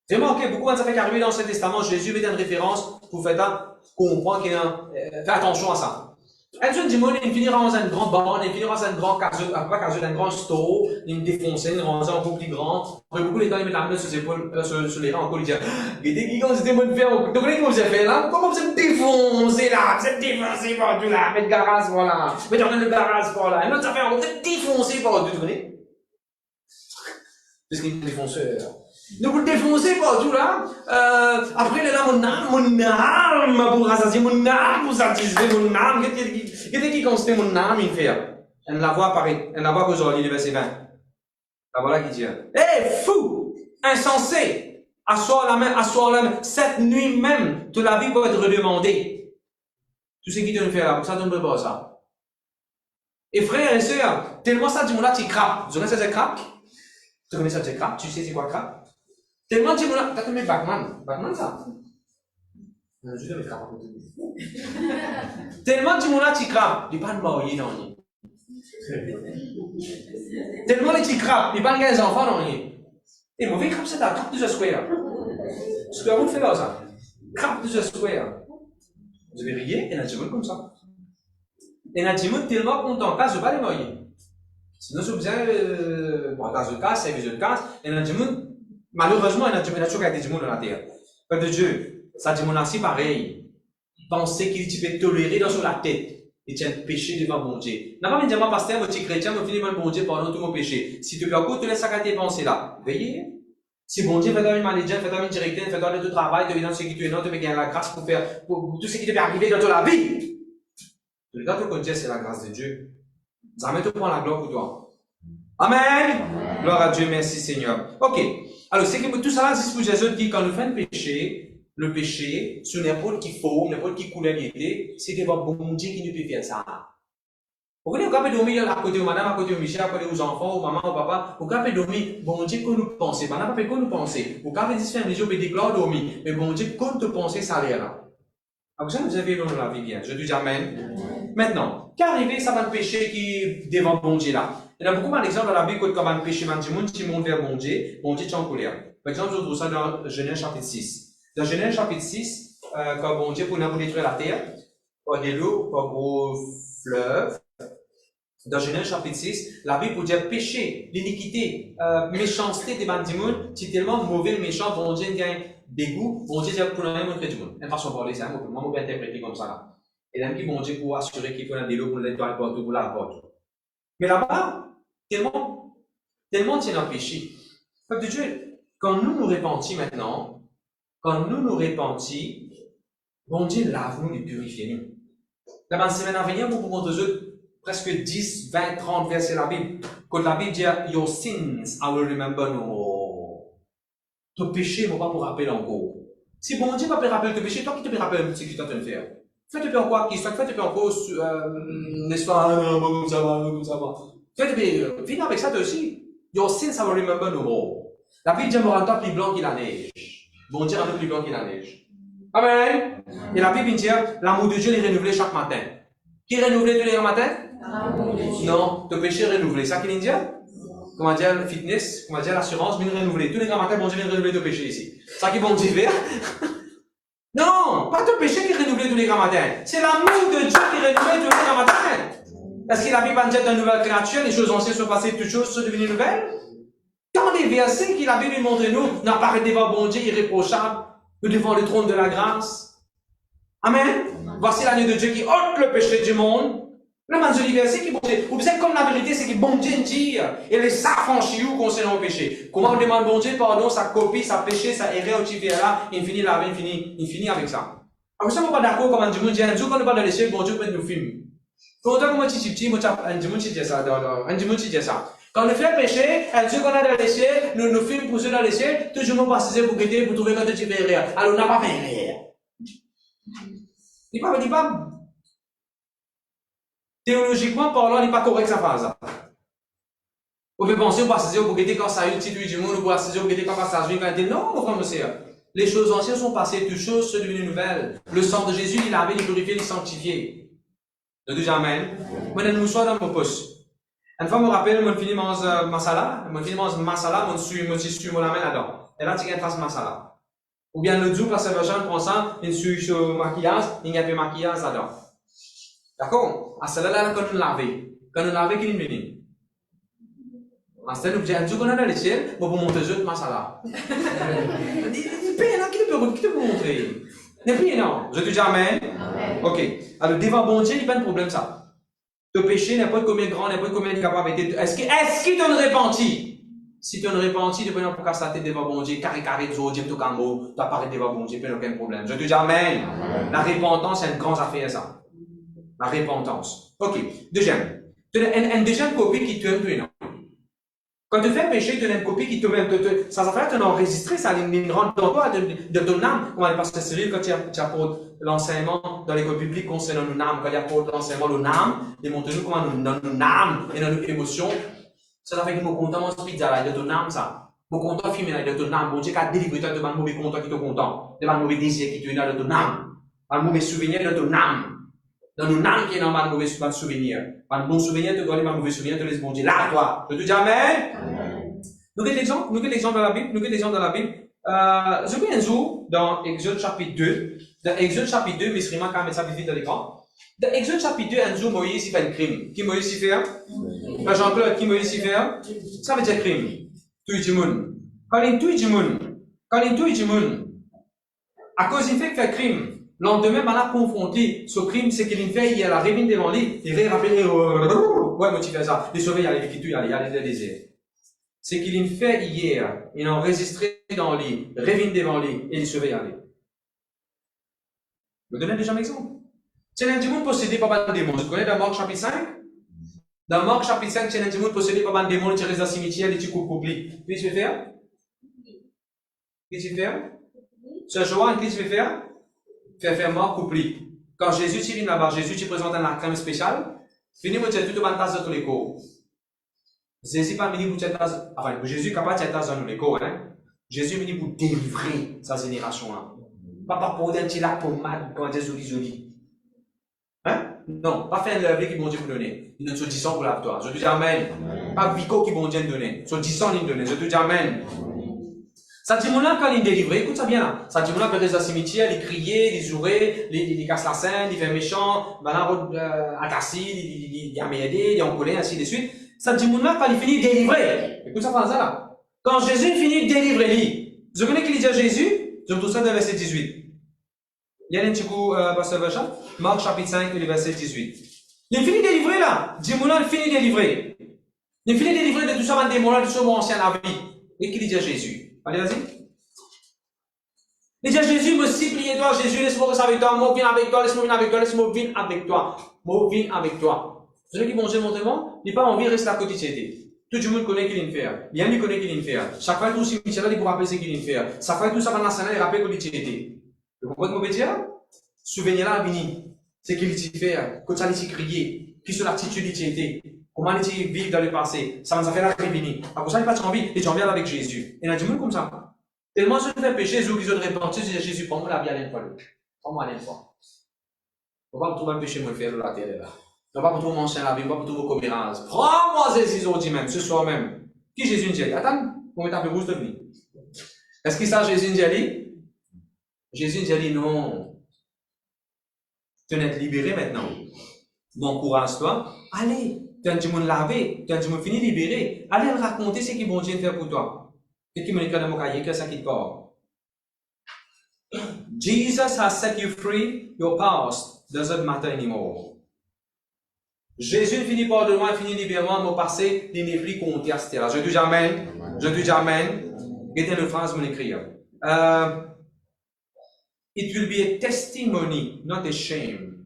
J'ai remarqué beaucoup quand ça fait qu'arriver dans l'Ancien Testament, Jésus met une référence pour faire comprendre qu'il y a fait attention à ça. Un jour, il finira dans une grande bande, il finira dans un grand caseux, pas caseux, un grand store, il défonce, il rend ça encore plus grand. Après, beaucoup les gens, ils mettent la main sur les épaules, sur les rangs, encore, ils disent, il était qui quand c'était mon faire, donc, comment vous avez fait là? Comment vous êtes défoncé là? Vous êtes défoncé partout là, mettez garage, voilà. Mettez le garage, voilà. Un autre, ça fait, vous êtes défoncé partout, vous connaissez? Qu'est-ce qu'il est défonceur? Donc, vous le défoncez partout là. Après, il est là, mon âme, pour rassasier, mon âme, pour satisfaire mon âme. Qu'est-ce qui constate mon âme, il fait? On la voit apparaître. On la voit qu'aujourd'hui, le verset 20. La voilà qui dit. Fou! Insensé! Asseoir la main. Cette nuit même, toute la vie peut être redemandée. Tout ce qui te fait là, pour ça, tu ne peux pas ça. Et frères et sœurs, tellement ça, dis-moi là, tu craques. Vous connaissez ce crack? Tu connais ça, tu craques? Tu sais c'est quoi crack? Tellement tu m'as t'as mis Batman ça. Je vais faire tellement tu m'as tu crapes, il pas de marié dans lui. Tellement les tu crapes, il pas de des enfants dans lui. Et mauvais crape c'est la crape de square. Ce que vous faites là ça. Crape de square. Vous avez rié et là tu veux comme ça. Et là tu veux tellement content cas je pas les marier. Sinon je vous disais bon dans le cas c'est le cas et là tu veux malheureusement, il y a toujours des gens dans la terre. Peuple de Dieu, ça dit mon ainsi pareil. Penser qu'il peut tolérer dans sur la tête. Il tient le péché devant mon Dieu. N'a pas dire, moi, pasteur, moi, tu es chrétien, moi, finis mon Dieu pendant tout mon péché. Si tu veux encore, tu laisses à tes pensées là. Veillez. Si bon Dieu fait dans une maladie, fait dans une directeur, fait dans le travail, tu es dans ce qui tu es, non, tu veux gagner la grâce pour faire, pour tout ce qui te peut arriver dans ta vie. Tu dois te connaître, c'est la grâce de Dieu. Jamais te prend la gloire pour toi. Amen. Gloire à Dieu, merci Seigneur. Ok. Alors, c'est que tout ça, c'est pour Jésus qui, quand nous faisons le péché, sur n'importe qui forme, n'importe qui couleur était, c'est devant bon Dieu qui nous peut faire ça. Vous pouvez dormir à côté de madame, à côté de Michel, à côté aux enfants, aux mamans, aux papas. Vous pouvez dormir, bon Dieu, qu'on nous pense. Madame, pas qu'on nous pense. Vous pouvez dire, les gens peuvent déclarer dormir. Mais bon Dieu, qu'on te pense, ça a l'air là. Alors, ça, vous avez dans la vie bien. Je dis amen. Maintenant, qu'arriver, ça va le péché qui est devant bon Dieu là. Il y a beaucoup d'exemples dans la Bible comme un péché, qui monte vers bon Dieu est en colère. Par exemple, je trouve ça dans Genèse chapitre 6. Dans Genèse chapitre 6, quand bon Dieu pour détruire la terre, par des lots, par gros fleuves, dans Genèse chapitre 6, la Bible pour dire péché, l'iniquité, méchanceté des bandes du monde, c'est tellement mauvais, méchant, bon Dieu gagne dégoût, bon Dieu dit pour nous montrer du monde. Une façon de parler, c'est un mot, moi, on peut interpréter comme ça là. Et là, bon Dieu pour assurer qu'il faut un délo pour l'étoile partout, pour la porte. Mais là-bas, tellement c'est un péché. Peuple de Dieu, quand nous repentis maintenant, bon Dieu lave-nous et purifie-nous. La semaine à venir, nous pouvons presque 10, 20, 30 versets de la Bible. Quand la Bible dit Your sins, I will remember no more. Ton péché, ne va pas pour rappeler encore. Si bon Dieu ne peut pas rappeler ton péché, toi qui te peux rappeler ce que tu as fait faire. Faites un quoi, qui soit faites un quoi, n'est-ce pas, comme ça va, comme ça va. Faites viens avec ça toi aussi. Your sins I will remember no more. La Bible dit, me rend plus blanc que la neige. Bon Dieu rend plus blanc que la neige. Amen. Et la Bible dit, l'amour de Dieu est renouvelé chaque matin. Qui est renouvelé tous les matins? Non, ton péché est renouvelé. Ça qu'il dit? Comment dire, le fitness, comment dire, l'assurance, bien renouvelé. Tous les grands matins, bon Dieu vient renouveler ton péché ici. Ça qui est bon Dieu faire? Non, pas ton péché qui est renouvelé tous les grands matins. C'est l'amour de Dieu qui est renouvelé tous les grands matins. Est-ce que la Bible dit d'une nouvelle créature, les choses anciennes sont passées, toutes choses sont devenues nouvelles? Tant des versets que la Bible montre nous, n'apparaît devant bon Dieu irréprochable, devant le trône de la grâce. Amen. Voici l'année de Dieu qui ôte le péché du monde. Le manque de verset qui bon Dieu. Vous savez comme la vérité, c'est que bon Dieu dit, et les s'affranchit où concernant le péché. Comment on demande bon Dieu pardon, sa copie, sa péché, sa erreur, tu viens là, il finit là, il finit avec ça. Alors, ça, on n'est pas d'accord, comme on dit, un jour qu'on ne pas dans les cieux, bon Dieu peut nous filmer. Quand on dit petit, moi, ça. Quand on fait péché, un Dieu qu'on a dans les cieux, nous filme pour ceux dans les cieux, toujours nous passer pour guetter, pour trouver quand tu fais rien. Alors, on n'a pas fait rien. Il dit pas, théologiquement parlant, il n'est pas correct sa phrase. On peut penser, on va passer pour guetter quand ça a eu le titre du monde, on va passer pour guetter quand ça a eu quand il dit non, mon frère, monsieur. Les choses anciennes sont passées, toutes choses sont devenues nouvelles. Le sang de Jésus, il avait, il purifié, il sanctifié. Je dis Amen. Moi, je suis dans mon poste. Une fois, je me rappelle, je finis mon masala, je suis mon amène là-dedans. Et là, tu as une trace masala. Ou bien le jour, parce que je prends ça, je suis sur maquillage, il y a un peu de maquillage là-dedans. D'accord? À celle-là, quand nous lavons, qui est venu? À celle-là, nous disons qu'on a dans les ciels, pour vous montrer le masala. Il paye là, qui te peut montrer? Ne prie, non. Je te dis Amen. Ok. Alors, devant bon Dieu, il n'y a pas de problème, ça. Le péché, n'importe combien de grand, n'importe combien de capable. Est-ce qu'il te repentit? Si tu ne repentis, tu peux pas casser la tête devant bon Dieu, carré, Dieu, tout cambo, tu apparais devant bon Dieu, il n'y a aucun problème. Je te dis Amen. La repentance, c'est une grande affaire, ça. La repentance. Ok. Deuxième. Tu as une deuxième copie qui te un non? Quand tu fais un péché, tu as une copie qui te met, ça va faire, tu as enregistré, ça rentre dans toi, de ton âme. Comme le pasteur Cyril, quand tu apportes l'enseignement dans l'école biblique concernant nos âmes, quand il apporte l'enseignement de nos âmes, démontre-nous comment dans nos âmes et dans nos émotions, ça fait que nous comptons mon esprit de ton âme, ça. Nous comptons filmer de ton âme. Bon Dieu, quand délivre toi de mal mauvais content qui te content, de mal mauvais désir qui te vient de ton âme, mal mauvais souvenir de ton âme. Dans nos âmes qui est dans mal mauvais souvenir. Mal bon souvenir te donne mal mauvais souvenir, te laisse bon Dieu. Là, toi. Je te dis Amen. Nous avons l'exemple dans la Bible. Je vais un jour dans Exode chapitre 2. Dans Exode chapitre 2, mais c'est quand même ça vite dans l'écran. Dans Exode chapitre 2, un jour, Moïse, il fait un crime. Qui Moïse, il fait? Jean-Claude, qui Moïse, il fait? Ça veut dire crime. Tout du monde. Quand il tue du monde, à cause il fait un crime, lendemain, on a confronté ce crime, c'est qu'il fait, il y a la révine devant lui, il va rappeler, ouais, moi, tu fais ça. Les sauver, il y a les qui tuent, il y a les désirs. C'est qu'il fait hier, il a enregistré dans lui, révine devant lui, et il se veille aller. Je vous donne déjà un exemple. C'est un démon possédé par un démon. Vous connaissez dans Marc chapitre 5? Dans Marc chapitre 5, c'est un démon possédé par un démon, il reste dans le cimetière, il tue coupe lui. Qu'est-ce qu'il fait faire? Qu'est-ce qu'il fait faire? Ce jour, qu'est-ce qu'il fait faire? Faire mort coupe lui. Quand Jésus vient là-bas, Jésus te présente un crème spécial, venez me dire tout le tasse de tous les cours. Jésus pas venu pour tasse, enfin, Jésus est capable de tasse dans les cours, hein. Jésus est venu pour délivrer sa génération-là. Pas pour dire qu'il a pommade quand il est joli. Hein? Non, pas faire un lever qui bon Dieu vous donner. Il donne sur 10 ans pour la victoire. Je te dis Amen. Pas Vico qui bon Dieu donner. Sur 10 ans il donne. Je te dis Amen. Ça dit mon quand il est délivré, écoute ça bien là. Ça dit mon peut rester dans le cimetière, il criait, il jouait, il casse la scène, il fait méchant, maintenant attaché, il a m'aider, il a encolé, ainsi de suite. Ça dit mon quand il finit délivré. Écoute ça phrase là. Quand Jésus finit délivré, lui. Vous connaissez qu'il dit à Jésus? Je vous trouve ça dans le verset 18. Il y a un petit coup, pasteur Vachat, Marc chapitre 5, le verset 18. Il finit délivré là. Dis-moi, il finit délivré. Il finit délivré de tout ça, un démon là, de tout mon ancien la vie. Et qu'il dit à Jésus? Allez, vas-y. Il dit à Jésus, me supplie-toi, Jésus, laisse-moi rester avec toi, moi viens avec toi, laisse-moi venir avec toi, laisse-moi venir avec toi. Moi viens avec toi. Celui qui bon Dieu montre il n'a pas envie de rester à côté de c'était. Tout le monde connaît qu'il fait. Bien lui connaît qu'il fait. Chaque fois tout cimetière là, il vous rappelle ce qu'il fait. Chaque fois tout ça va dans la scène, il rappelle qu'il était. Vous comprenez mon métier? Souvenir là, vini. C'est qu'il fait, quand ça il crier, qui sur l'attitude il était, comment il vivre dans le passé, ça nous a fait la révéler. Après ça, il passe en vie, et j'en viens avec Jésus. Et il a dit, comme ça. Tellement je fais péché, Jésus qui se repenti, je dis, Jésus, prends-moi la vie à l'info. Prends-moi à l'info. On va pas trouver un péché, moi, le faire de la terre, là. On va pas trouver mon chien la vie, on va pas trouver vos commérances. Prends-moi Jésus, aujourd'hui même, ce soir même. Qui Jésus dit? Attends, on met un peu rouge de venir. Est-ce qu'il ça Jésus dit? Jésus dit, non. Tu es libéré maintenant. Bon courage, toi. Allez, tu as du monde lavé, tu as du monde fini libéré. Allez raconter ce que bon Dieu fait pour toi. Et qui me dit dans mon cahier, qu'est-ce qui te parle? Jesus has set you free, your past doesn't matter anymore. Jésus finit par de moi, finit libérément, mon passé, il n'est plus contesté. Je dis amen. Je dis amen. Regardez une phrase, mon écrire. It will be a testimony, not a shame.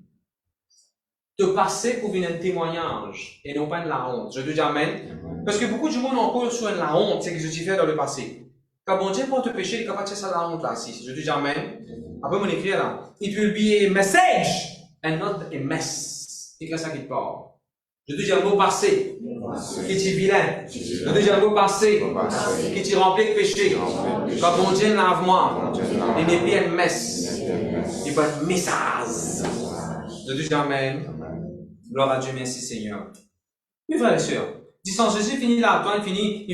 Te passer pour un témoignage et non pas de la honte. Je dis amen. Parce que beaucoup de monde encore sur la honte, c'est que je t'ai fait dans le passé. Quand bon Dieu pour te pécher, il est capable de faire ça la honte là, ici. Je dis amen. Après, mon écrire là. It will be a message and not a mess. C'est ça qui te parle. Je dis un mot passé. Qui t'y vilain. Je dis un mot passé. Qui t'y rempli de péché. Quand bon Dieu lave-moi, il n'est pas une messe. Il va être message. Je dis amen. Gloire à Dieu, merci Seigneur. Mes frères et sœurs, dis sans Jésus finit là, toi il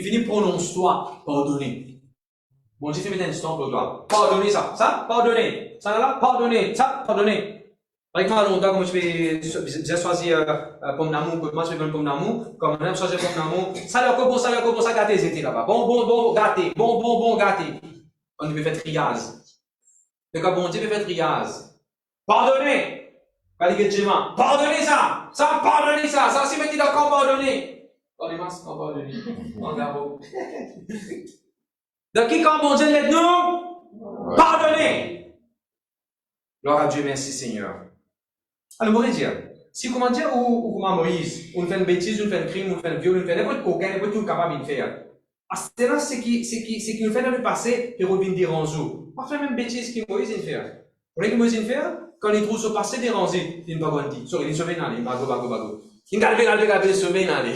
finit prononce-toi, pardonner. Bon Dieu fait mettre un instant pour toi. Pardonner ça, pardonner. Ça là, pardonner, ça, pardonner. Par exemple, longtemps, comme j'ai choisi pomme d'amour, moi je fais une pomme d'amour, comme on a choisi pomme d'amour, ça gâté, c'était là-bas. Bon, gâté, bon, gâté. On peut faire triage. Mais quand bon Dieu peut faire triage, pardonnez! Pardonnez ça! Pardonnez ça! Ça, c'est mettre d'accord, pardonnez! Pardonnez-moi, c'est pardonnez. Regarde. Donc, qui quand bon Dieu l'aide nous? Pardonnez! Gloire à Dieu, merci Seigneur. Alors, on va dire, si comment dire, ou comment Moïse, on fait une bêtise, on fait un crime, on fait un viol, on fait n'importe quoi, n'importe tout capable de faire. Parce que là, c'est qui nous fait dans le passé, et revient dire en jour. On fait même bêtise que Moïse a fait. Vous voyez que Moïse a fait? Quand il trouve ce passé dérangé, il ne va pas dire. Sorry, il se sauve dans les bago. Il ne sauver dans les.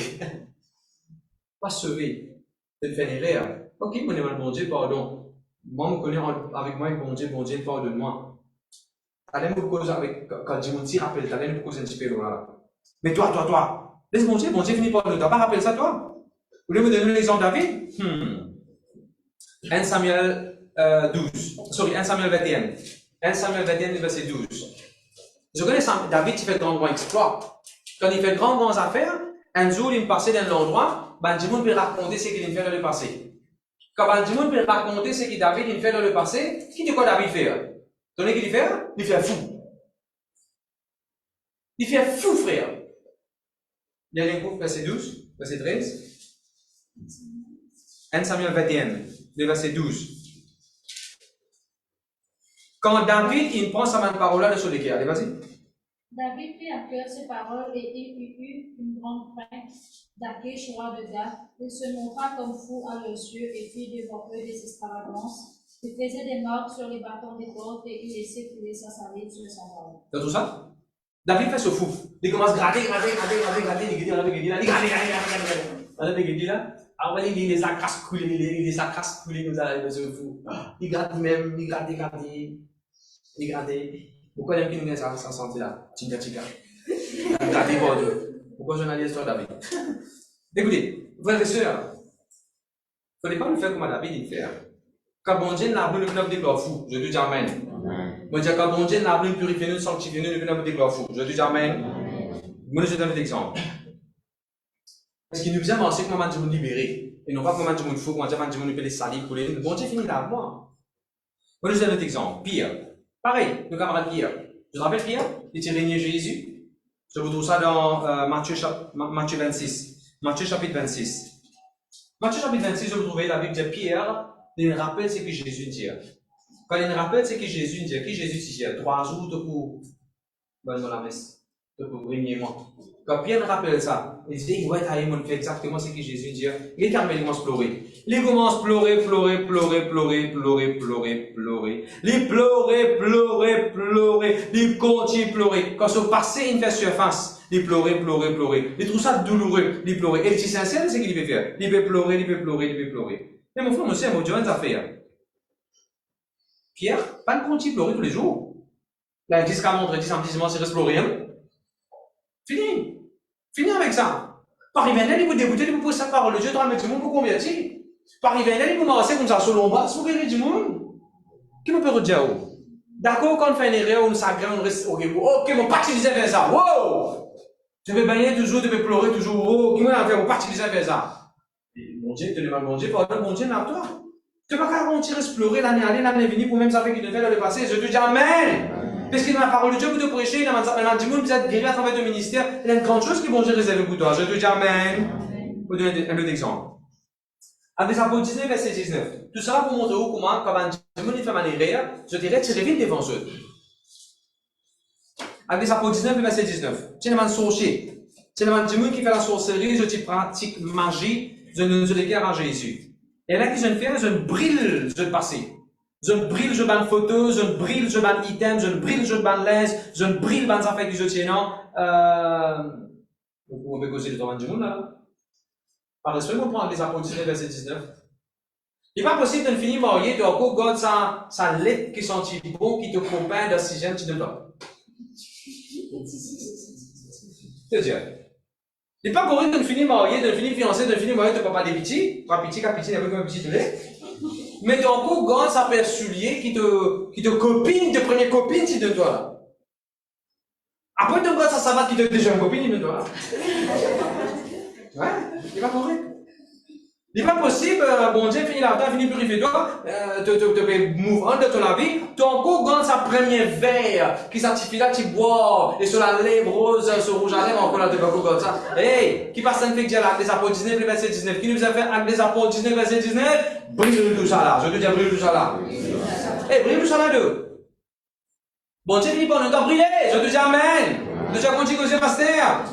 Pas sauver. C'est faire une erreur. Ok, mon aimant, bon Dieu, pardon. Moi, je connais avec moi, bon Dieu, pardonne-moi. T'allais me causer avec, quand Dieu me dit, rappelle, t'allais me causer un petit peu là. Mais toi. Laisse bon Dieu finit par le temps. Pas rappelle ça, toi. Vous voulez me donner l'exemple de David? 1 Samuel 1 Samuel 21. 1 Samuel 21, verset 12. Je connais David qui fait grand exploit. Quand il fait grandes affaires, un jour il passait dans l'endroit, Dieu peut raconter ce qu'il fait dans le passé. Quand Dieu peut raconter ce que David fait dans le passé, qui dit quoi David fait? Tenez qu'il fait? Il fait fou. Il fait fou, frère. Il y a un verset 12, verset 13. 1 Samuel 21, verset 12. Quand David, il prend sa main de parole là sur l'équerre, allez, vas-y. David prit à cœur ces paroles et il eut une grande crainte d'Achish, roi de Gath. Il se montra comme fou à leurs yeux et fit devant eux des extravagances. Il faisait des marques sur les bâtons des portes et il laissait couler sa salive sur sa barbe. Dans tout ça, David fait ce fou. Il commence à gratter, il gratte. Ah ouais, il les accrasse couler, nous allons se fou. Il gratte même, il gratte. Pourquoi il y a qui nous ça sentit là? Tika. Gratter pour Dieu. Pourquoi je n'ai pas l'histoire David? Écoutez, frères et sœurs, il ne faut pas le faire comme David il fait. Quand bon Dieu n'a pas le pneu de gloire fou, je dis amen. Moi, je dis quand bon Dieu n'a pas le purifier, nous sanctifier, nous le pneu de gloire fou, je dis amen. Moi, je donne un exemple. Parce qu'il nous vient penser comment Dieu nous libérer. Et non pas comment Dieu nous fou, comment Dieu nous fait les salives couler. Bon Dieu finit là, moi. Moi, je donne un exemple. Pierre. Pareil, nos camarades Pierre. Je te rappelle Pierre, il était régné Jésus. Je vous trouve ça dans Matthieu 26. Matthieu chapitre 26. Matthieu chapitre 26, je vous trouvez la Bible de Pierre. Il rappelle ce que Jésus dit. Quand il rappelle ce que Jésus dit, qui Jésus dit, 3 jours pour la messe, pour régner moi. Quand Pierre rappelle ça, Il dit, ouais, t'as mon fait exactement ce que Jésus dit. Il est calmé, il commence à pleurer. Il commence à pleurer. Il pleurait. Il continue à pleurer. Quand son passé, il fait surface. Il pleurait. Il trouve ça douloureux. Il pleurait. Et le sincère, c'est ce qu'il veut faire. Il veut pleurer. Mais mon frère, monsieur, mon Dieu, ça fait. Pierre, pas de continue à pleurer tous les jours. Là, jusqu'à vendredi, samedi, dimanche, il reste pleurer. Fini avec ça. Par arriver il vous dégoûter, il vous poser sa parole de Dieu, dans le monde, vous convertir. Par arriver il vous m'arrêter comme ça, sur l'ombre, vous guérir du monde. Qui me peut redire? D'accord, quand on fait une erreur, on s'agrège, on reste, ok, mon pas utiliser faire ça. Wow! Je vais baigner toujours, je vais pleurer toujours. Oh, qui m'a fait, mon pas utiliser faire ça. Mon Dieu, tu demande mon Dieu, pardon, mon Dieu, n'a toi. Tu vas pas garantir de pleurer l'année allée, l'année venue, pour même ça fait qu'il devait le passé. Je te dis Amen. Parce que dans la parole de Dieu, vous te prêchez, il m'a dit, vous êtes guéri à travers le ministère, il y a une grande chose qui vont Dieu réserver pour toi. Je te dis Amen. Je vous donne un autre exemple. Avec les apôtres 19, verset 19. Tout ça pour montrer comment, quand un démon fait manière, je dirais, tu reviens devant eux. Avec les apôtres 19, verset 19. Tu es un sorcier. Tu es un démon qui fait la sorcellerie, je te pratique magie, je ne te déclare à Jésus. Et là, qui je ne fais, je brille, je passer. Je brille, je banne photo, je brille, je banne item, je brille, je banne lens, je brille, banne affaires que je tiens, non? Vous pouvez causer le temps du monde, là. Par respect, on prend les apôtres 19, verset 19. Il n'est pas possible de finir marié, tu as encore God, sa lettre qui sentit bon, qui te compagne d'oxygène, tu ne donnes. C'est dire. Il n'est pas correct de finir marié, de finir fiancé, de finir marié, tu n'as pas des pitiés. Pas pitié, car pitié, il n'y a pas de pitié, tu l'es. Mais tu as encore God, sa père soulier, qui te copine, de première copine, si de toi, là. Après, tu as God, sa savate, qui te déjà une copine, de toi, là. Ouais, il n'est pas correct. Il n'est pas possible, bon Dieu, finit la finit purifier toi, te move on de ton vie, tu as encore dans sa première verre, qui s'artifie là, tu bois, et sur la lèvre rose, sur rouge à lèvres, encore là, tu vas comme ça. Hey, qui passe un fait que j'ai là, les apôtres 19, verset 19, qui nous a fait avec les apôtres 19, verset 19, brille tout ça là, je te dis brille tout ça là. Hey, brille tout ça là, deux. Bon Dieu, finit par nous temps briller, je te dis amen. Je te dis continue causer pasteur.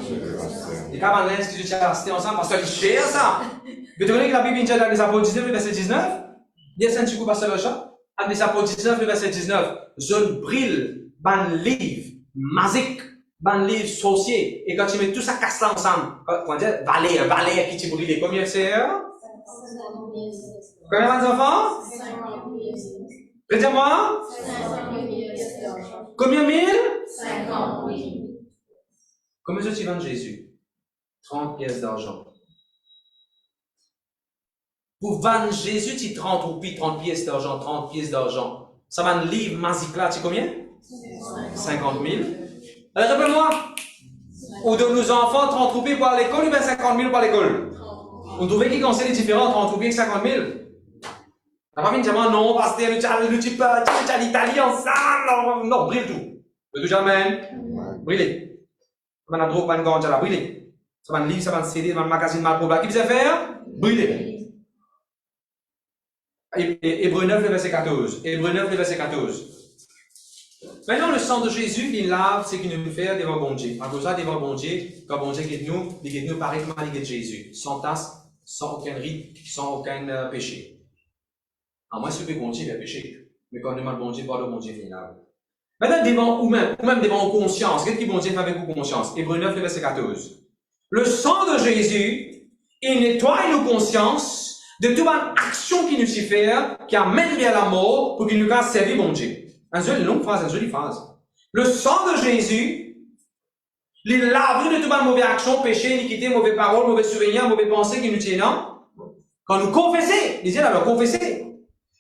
Les camarades, qui se restés ensemble, parce qu'il cher ça. Vous savez que la Bible dit dans les apôtres 19, verset 19, il y a un petit coup passé le chat, avec les apôtres 19, verset 19, je brille, ban livre, magique, ban livre sorcier, et quand tu mets tout ça casse là ensemble, on dit valet, qui tu brille, combien c'est? Combien d'enfants? Dites-moi. Combien mille? 50 000. Combien tu vends Jésus? 30 pièces d'argent. Pour vendre Jésus, tu 30 roupies, 30 pièces d'argent, 30 pièces d'argent. Ça va un livre magique là, tu sais combien? 50 000. Alors, rappelle-moi, on donne nos enfants 30 roupies pour l'école ou bien 50 000 pour l'école? On trouvait qui quand c'est les différents, 30 roupies et 50 000? T'as pas vu dire non, parce que tu as l'Italie ensemble, non, brille tout. Le tout jamais, brille. Ça va un drogue, pas une gante, ça va briller. Ça va un livre, ça va un CD, ça va un magazine mal probable. Qui vous a faire? Briller. Hébreux 9, verset 14. Hébreux 9, verset 14. Maintenant, le sang de Jésus, il lave ce qu'il nous fait devant bon Dieu. À cause de ça, devant bon Dieu, quand bon Dieu guide nous pareil comme il guide Jésus. Sans tasse, sans aucun rite, sans aucun péché. À moins que bon Dieu il a péché. Mais quand on demande bon Dieu, pardon, bon Dieu il lave. Maintenant, devant, ou même devant conscience. Qu'est-ce que bon Dieu fait avec vos conscience? Hébreux 9, verset 14. Le sang de Jésus, il nettoie nos consciences de toute une action qui nous y fait, qui amène vers la mort, pour qu'il nous fasse servir mon Dieu. Une longue phrase, une jolie phrase. Le sang de Jésus, il lave de toute une mauvaise action, péché, iniquité, mauvaise parole, mauvais souvenir, mauvaise pensée qui nous tiennent. Quand nous confessons, disait alors confessez.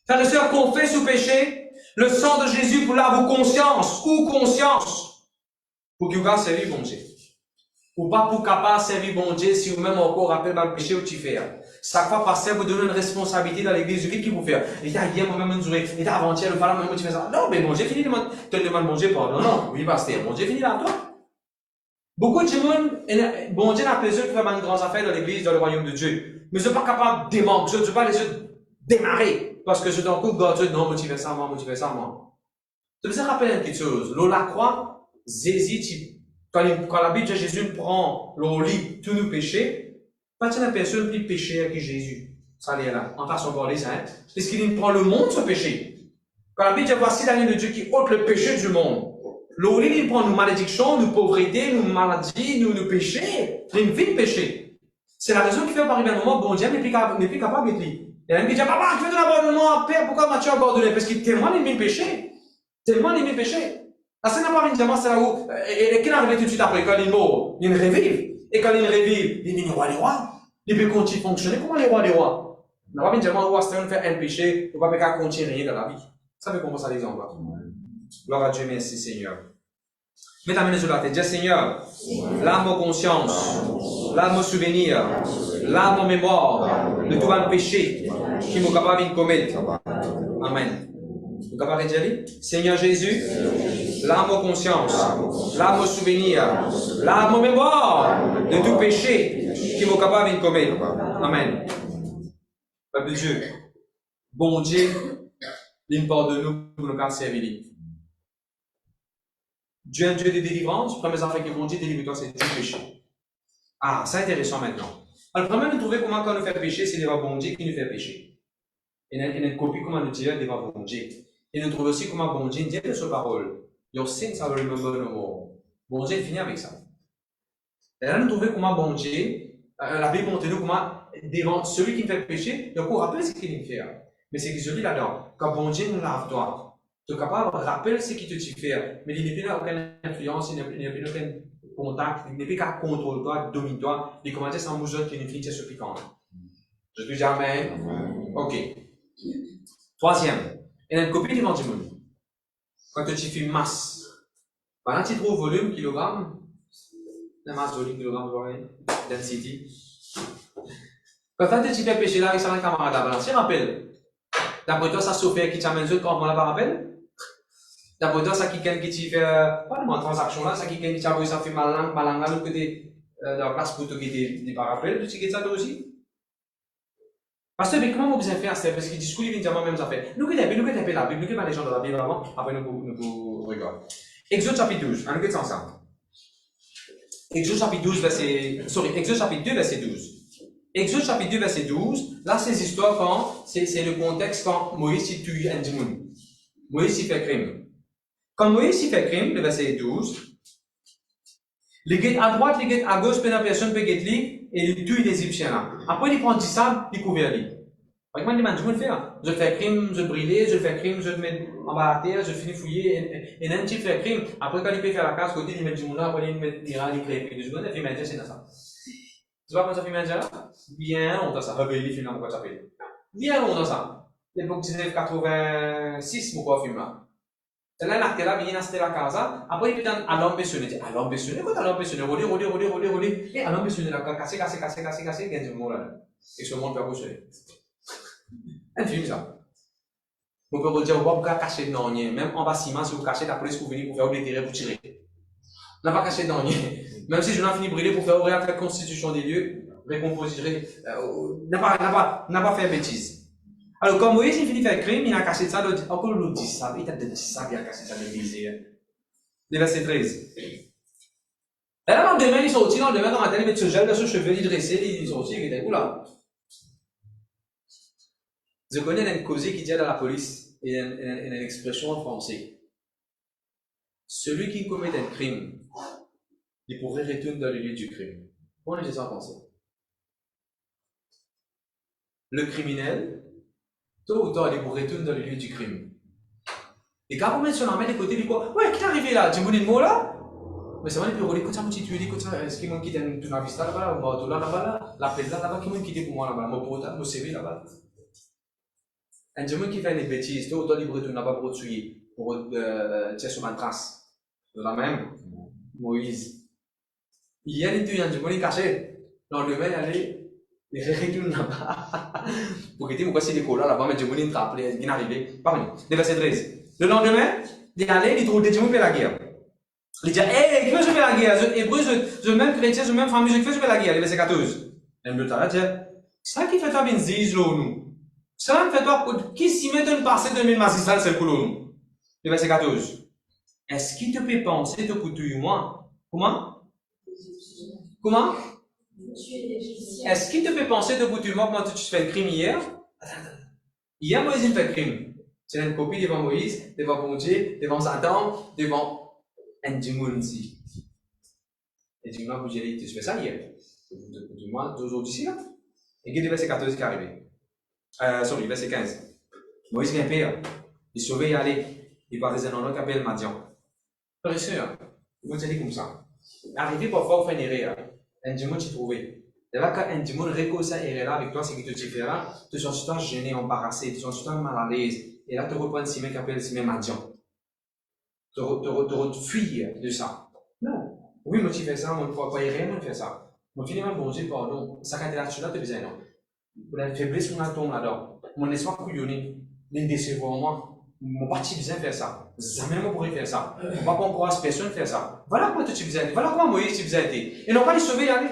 Frères et sœurs, confesse ou péché, le sang de Jésus pour laver vos consciences, ou conscience, pour qu'il vous fasse servir mon Dieu. Ou pas pour capable servir bon Dieu si vous-même encore rappelez le péché ou tu fais. Chaque fois, pasteur vous donne une responsabilité dans l'église, qu'est-ce qu'il vous fait? Et t'as hier, moi-même, une journée, et t'as avant-hier, le parlant, moi, tu fais ça. Non, mais bon Dieu finit te demande bon Dieu pardon. Non, oui, pasteur, bon Dieu finit là, toi. Beaucoup de gens, bon Dieu n'a pas besoin de faire une grande affaire dans l'église, dans le royaume de Dieu. Mais je ne suis pas capable de démarrer, je ne suis pas les démarrer. Parce que je t'en coupe, Dieu, non, moi, tu fais ça, moi. Je me rappeler une petite chose. L'eau la croix, Jésus, quand la Bible dit Jésus prend le lit tous nos péchés, pas de la personne qui péché avec Jésus. Ça l'est là, en façon parler ça, hein. Parce qu'il prend le monde ce péché. Quand la Bible dit voici l'agneau de Dieu qui ôte le péché du monde. Le lit, il prend nos malédictions, nos pauvretés, nos maladies, nos péchés. Il vit péché. C'est la raison qui fait par arriver un moment, bon Dieu n'est plus capable d'être lui. Il y a un qui dit, papa, tu fais de l'abandonnement à Père, pourquoi m'as-tu abandonné? Parce qu'il tellement aimé le péché. Tellement aimé le péché. La scène n'a pas une diamant, c'est là où, et qu'il arrive tout de suite après, quand il est mort, il revive. Et quand il revive, il est roi des rois. Il peut continuer à fonctionner comme les rois des rois. Il n'a pas une diamant où, c'est un fait un péché, il ne peut pas continuer rien dans la vie. Ça fait comment ça l'exemple? Gloire à Dieu, merci Seigneur. Mets ta main sur la tête, dis Seigneur, l'âme aux conscience, l'âme aux souvenirs, l'âme aux mémoire de tout un péché qui m'est capable de commettre. Amen. Vous capable de dire, Seigneur Jésus, l'âme aux conscience, l'âme aux souvenirs, l'âme aux mémoire de tout péché qui m'est capable de commettre. Amen. Peuple de Dieu, bon Dieu, il pardonne-nous pour nous faire servir. Dieu est un Dieu de délivrance. Première affaire que bon Dieu délivre-toi, c'est du péché. Ah, c'est intéressant maintenant. Alors, premièrement, nous trouver comment quand nous fait pécher, c'est devant bon Dieu qui nous fait pécher. Et il y a une copie comment nous dire devant bon Dieu. Et nous trouvons aussi comment bon Dieu dit de sa parole. Your sins are remembered no more. Bon Dieu finit avec ça. Et là, nous trouvons comment bon Dieu, la Bible montre nous comment devant celui qui nous fait pécher, il faut rappeler ce qu'il nous fait. Mais c'est que je dis là-dedans, quand bon Dieu nous lave toi, tu es capable de rappeler ce qui te fait, mais il n'y a aucune influence, il n'y a aucun contact, il n'y a qu'à contrôler toi, domine toi, il commence à s'embouger qui ne finit ce piquant. Je te dis Amen. Ok. Troisième, il y a une copie du monde. Quand tu fais masse, pendant que tu trouves volume, kilogramme, la masse volume, kilogramme, density. Quand tu fais péché là avec sa camarade là, tu rappelles. D'après toi, ça Sophie qui t'amène sur quand on l'a pas rappelé? D'après toi, ça qui quelqu'un qui fait, pas de transaction là, ça qui quelqu'un qui t'a ça fait mal là, le côté de la place pour te guider des rappels, tu sais ça toi aussi? Parce que comment vous avez fait ça? Parce qu'il discute, il vient même ça fait. Nous qui la Bible pas les gens de la Bible avant, après nous regardons. Exode chapitre 12, on regarde ça ensemble. Exode chapitre 2, verset 12. Exode chapitre 2, verset 12, là, c'est l'histoire quand, c'est le contexte quand Moïse tue un démon. Moïse il fait crime. Quand Moïse il fait crime, le verset 12, les guettes à droite, les guettes à gauche, la personne peut guetter lui, et il tue les Égyptiens là. Après, il prend du sable, il couvre lui. Par exemple, il dit, je vais le faire. Je fais crime, je brûler, je fais crime, je mets en bas à terre, je finis fouiller, et même s'il fait crime, après, quand il peut faire la casse, côté, il met du monde là, après, il met des rats, il crée, puis 2 secondes, il fait maintien, c'est dans ça. Tu vois comment ça fait maintien là? Bien longtemps ça. Réveillé, finalement, pourquoi ça fait? Bien longtemps ça. L'époque 1986, pourquoi film là? C'est là, l'acte là, il a la casa. Après, il est à l'homme bessionné. À l'homme bessionné, quoi, à l'homme bessionné? Rouler. Et à l'homme bessionné, là, cassé, il y a du monde là. Et ce monde peut bouger. Un film, ça. On peut dire, on va pas cacher non, même en bas ciment, si vous cachez, la police pour venir pour faire déterrer, pour tirer. On n'a pas caché non, même si je n'ai fini brûler pour faire ouvrir la constitution des lieux, récomposer, n'a pas fait bêtise. Alors, quand Moïse il finit de faire crime, il a caché ça, encore l'autre dit ça, il a dit ça, il a caché ça, le misère. Le verset 13. Et là, le lendemain, il sortit, dans la matin, il met ce gel, ce cheveu, il dressait, il sortit, il était où là? Je connais une cause qui dit à la police, et une expression en français. Celui qui commet un crime, il pourrait retourner dans le lieu du crime. Comment est-ce que ça pensé? Le criminel, tôt ou tard, il pourrait retourner dans le lieu du crime. Et quand on met sur la main de côté, il dit quoi? Ouais, qui est arrivé là? Tu me dis de mots là? Mais c'est vrai, il peut rouler, écoute ça, mon petit tué, écoute ça, est-ce qu'il m'a quitté une vista là-bas, ou m'a là-bas, la pelle là-bas, qui m'a quitté pour moi là-bas, mon portable, mon CV là-bas. Un diamant qui fait une bêtise, tôt ou tard, il pourrait retourner là-bas pour tuer, pour tirer sur ma trace. De la même, Moïse. Il y a des tuyaux, du monde caché. Dans le domaine, il retourne là-bas. Pour quitter, pourquoi c'est des colas là-bas, mais du monde il trappe, il est arrivé. Pas venu. Le verset 13. Le lendemain, il est allé, il trouve des gens qui font la guerre. Il dit, hé, qui veut jouer la guerre? Hébreu, je même chrétien, je même famille, qui veut jouer la guerre? Le verset 14. Et le temps, il dit, ça qui fait toi bien zise, nous. Ça fait toi, qui s'y met une passée de 1000 magistral, c'est le coup, nous. Le verset 14. Est-ce qu'il te peut penser de couture moi? Comment? Comment? Est-ce qu'il te fait penser debout du moment quand tu fais le crime hier? Hier, Moïse il fait le crime. Tu as une copie devant Moïse, devant bon Dieu, devant Satan, devant Ndimounzi. Et dis-moi, vous avez dit, tu fais ça hier. Du moins, d'aujourd'hui, c'est là. Et quel est le verset 14 qui est arrivé? Verset 15. Moïse vient père. Il sauve et aller. Il va dans un endroit qui s'appelle Madian. Frère et sœur, vous allez comme ça. Arrivé parfois, on fait une erreur. Ndimoun, tu trouves. Et là, quand Ndimoun récolte ça erreur avec toi, c'est qu'il te dit là, tu sens tout le temps gêné, embarrassé, tu sens tout le temps mal à l'aise. Et là, tu reprends Simon qui s'appelle Simon Madian. Tu fuir de ça. Non. Oui, moi, tu fais ça, moi, je ne crois pas rien, moi, je fais ça. Moi, finalement, bon Dieu, pardon. Ça, quand tu es là, tu fais non. La faiblesse, on a tombé là-dedans. Mon espoir couillonné, les décevoir moi. Mon parti besoin faire ça. Jamais moi pourrais faire ça. On va pas encourager personne faire ça. Voilà comment tu besoin. Voilà comment Moïs tu besoin été. Et non pas les sauver, aller.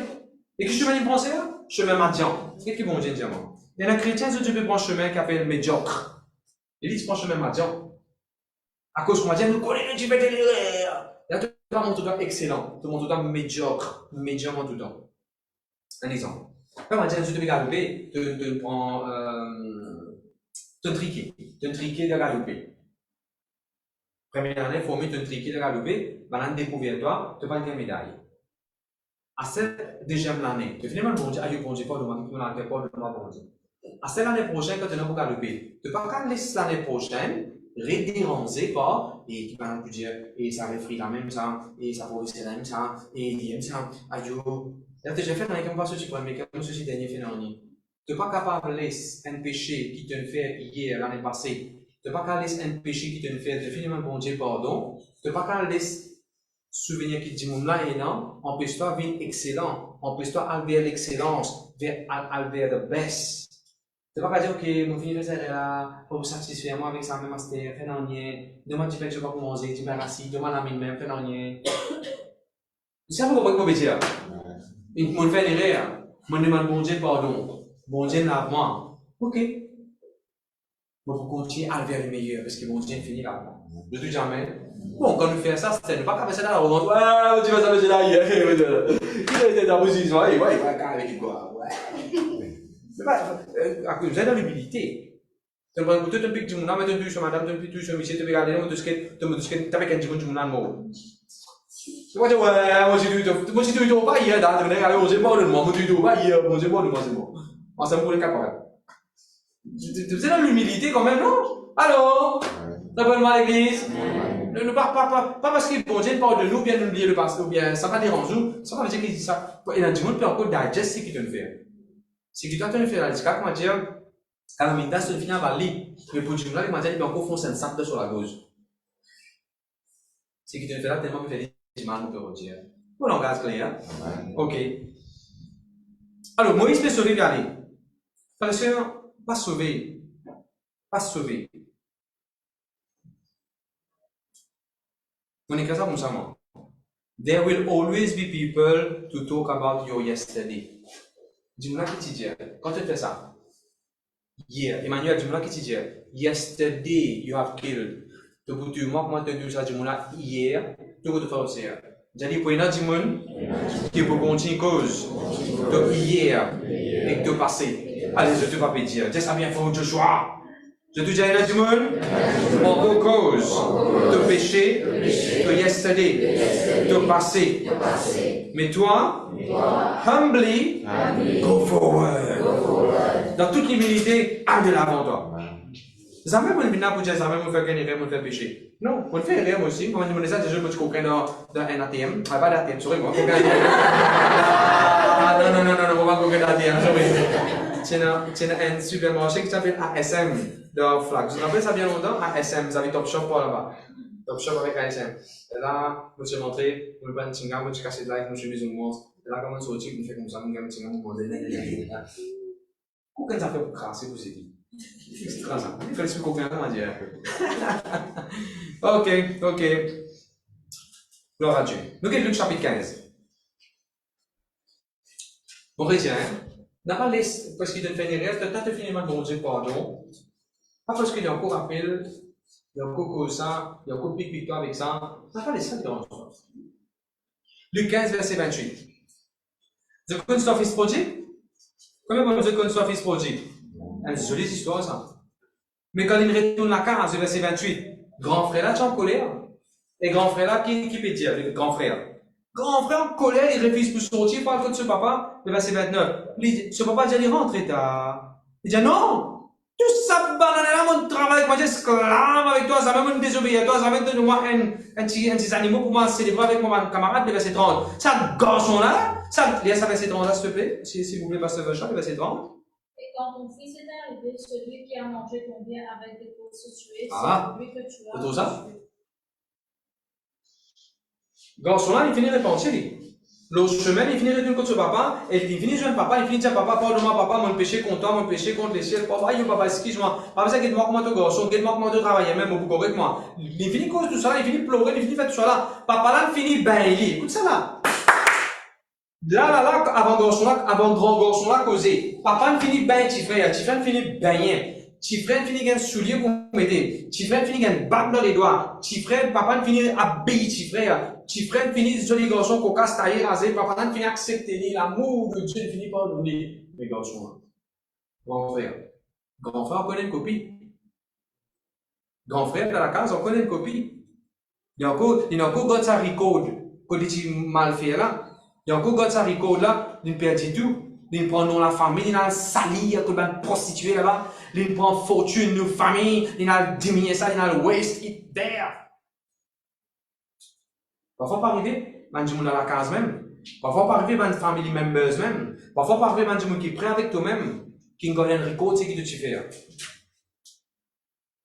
Et que je vais penser là? Chemin Madian. Qu'est-ce que bon Dieu dit moi? Et un chrétien, Dieu peut prendre chemin qui s'appelle médiocre. Il dit, tu prends chemin Madian. À cause qu'on m'a dit, nous connaissons, tu fais de l'erreur. Là, tu vas mon tout temps excellent. Tu mon tout temps médiocre. Médiocre tout temps. Un exemple. Quand on m'a dit, tu devais galoper, tu prends, tu triquer de galoper. Première année, il faut mettre un triquer de galoper, maintenant, découvre-toi, tu vas gagner une médaille. À cette deuxième année, tu finis mal bon Dieu, aïe, bon Dieu, pas de moi, tu n'as pas de moi, bon Dieu. À cette année prochaine, quand tu n'as pas galoper, tu ne vas pas laisser l'année prochaine, redéranger par, et tu vas dire, et ça réfrit la même ça, et ça va aussi la même ça, et il aime ça, aïe, là, tu as fait un comme ceci, mais comme ceci, dernier fait l'année. Tu n'es pas capable de laisser un péché qui te fait hier, l'année passée. Tu n'es pas capable de laisser un péché qui te fait définitivement bon Dieu pardon. Tu n'es pas capable de laisser souvenir qui dit mon là et non. Empêche-toi de vivre excellent. Empêche-toi d'aller vers l'excellence, vers the best. Tu n'es pas capable de dire, ok, mon fils fait ça là, pour satisfaire moi avec ça, même master, fais non rien. Demain tu fais que je vais pas manger, tu vas assis, demain la mine même, fais non rien. C'est un peu comme je veux dire. Il me fait une erreur. Je me demande bon Dieu pardon. Bon Dieu lave-moi. Ok. Mais pour continuer à aller vers le meilleur, parce que bon Dieu finit là-bas. Je dis jamais. Bon, quand nous faisons ça, c'est ne pas passer là, on va ouais, tu vas s'amuser là, il a été dans la position, ouais, carrément, du quoi, ouais. C'est pas, vous êtes dans l'humilité. Tu vas écouter un pic du monde, mais tu es sur madame, tu es sur monsieur, tu vas regarder, tu as avec un du monde, tu vas dire, ouais, moi j'ai dit, pas hier, dans le regard, on s'est pas de moi, moi j'ai dit, pas hier, on s'est pas de moi, c'est bon. On s'en fout les capables. Tu sais dans l'humilité quand même, non? Allô? Abonnement à l'église? Pas parce que bon Dieu parle de nous, bien oublier le passé, ou bien ça va déranger nous, ça va dire qu'il dit ça. Il y a du monde qui peut encore digest ce qu'il te fait. Ce qu'il doit te faire, c'est comment dire, quand la minda se finit à l'île, mais pour du monde, il m'a dit, il peut encore foncer un sac sur la gauche. Ce qu'il te fait là, tellement qu'il fait des mal, on peut redire. Bon langage clair. Ok. Alors, Moïse peut sauver Galé. Parce que, pas sauver. Pas sauver. On est comme ça, moi. There will always be people to talk about your yesterday. Dis-moi qui te dit, quand tu fais ça, hier, Emmanuel, dis-moi qui te dit, yesterday you have killed. Tu peux dire, moi, tu dis ça, dis-moi hier, tu peux te faire aussi. J'ai dit, pour une dis-moi, qui peut continuer cause de hier et de passé. Allez, je te vais dire, dis ça bien fort, Joshua. Je te dis, dis-moi, en cause de péché, de yesterday, de passé. Mais toi, humbly, go forward. Dans toute l'humilité, allez de l'avant toi. Jamais on vient pour dire, jamais on fait gagner, on fait péché. Non, on fait rien aussi. Quand on dit ça, je me dis qu'on dans un ATM. Ah, pas d'ATM, sorry, moi. Non, on va pas d'ATM, sorry. C'est un supermarché qui s'appelle ASM de Flag. Vous vous rappelez ça bien longtemps? ASM, vous avez Top Shop par là-bas. Top Shop avec ASM. Et là, je me suis montré, je me prends un tinga, je me suis cassé de live, je me suis mis au monde. Et là, quand on sortit, je me fais comme ça, je me gagne un tinga, je me prends Pourquoi ça fait pour crasser, vous avez dit? C'est très ça. Il fallait se confier à dire. Ok. Gloire à Dieu. Nous avons Luc chapitre 15. Bon chrétien, n'a pas laissé, parce qu'il te fait une erreur, tu as finalement bon Dieu pardon. Pas parce qu'il y a encore appel, il y a encore cause ça, il y a encore pique-pique avec ça. N'a pas laissé ça te dérange pas. Luc 15, verset 28. Vous connaissez ton fils prodigue? Combien de vous connaissez ton fils prodigue? C'est une jolie histoire, ça. Mais quand il retourne la case, verset 28, grand frère là, tu es en colère. Et grand frère là, qui peut dire, le grand frère? Grand frère en colère, il refuse pour sortir, parle contre ce papa, le verset 29. Ce papa dit, il rentre tard. Il dit, non! Tout ça, banane, mon travail, moi, j'esclave avec toi, ça va me désobéir à toi, ça va te donner moi un petit animal pour moi célébrer avec mon camarade, le verset 30. Ça, garçon-là, ça, laisse ça, verset 30 là, s'il te plaît, si vous voulez passer le verset, le verset 30. Et quand ton fils est arrivé, celui qui a mangé ton bien avec des prostituées, Ah, c'est lui que tu as c'est tout ça? tué. Garçon-là, il finit de penser. L'autre chemin, il finit de retourner contre son papa, et il finit de jouer papa, il finit de dire papa, pardonne-moi, papa, mon péché contre toi, mon péché contre les ciels, papa, papa, excuse-moi, papa, ça, guide-moi comment tu garçon, guide-moi comment tu travailles, même au bout avec moi. Il finit cause de tout ça, il finit de pleurer, il finit de faire tout ça là. Papa là, il finit ben, il écoute ça là. Là, avant grand garçon là, causer. Papa, il finit ben, petit frère, il finit ben, petit frère, il finit un soulier pour m'aider. Petit frère, il finit un bac dans les doigts. Petit frère, papa, il finit habillé, petit frère. Petit frère, finit joli garçon, cocasse, taillé, rasé. Papa, il finit accepter l'amour de Dieu, il finit par donner. Les garçons là. Grand frère. Grand frère, on connaît une copie. Grand frère, dans la case, on connaît une copie. Il y a encore got sa record. Quand il mal fait là. Il y a encore got sa record là. Il perd tout. Il prend dans la famille, il a sali, il y a tout le prostitué là-bas. Il prend fortune, nos familles, il a diminué ça, il a le waste it there. Parfois, pas arriver, man, du monde à la case même. Parfois, pas arriver, man, family members même. Parfois, pas arriver, man, du monde qui est prêt avec toi-même, qui gagne un record, c'est qui te faire.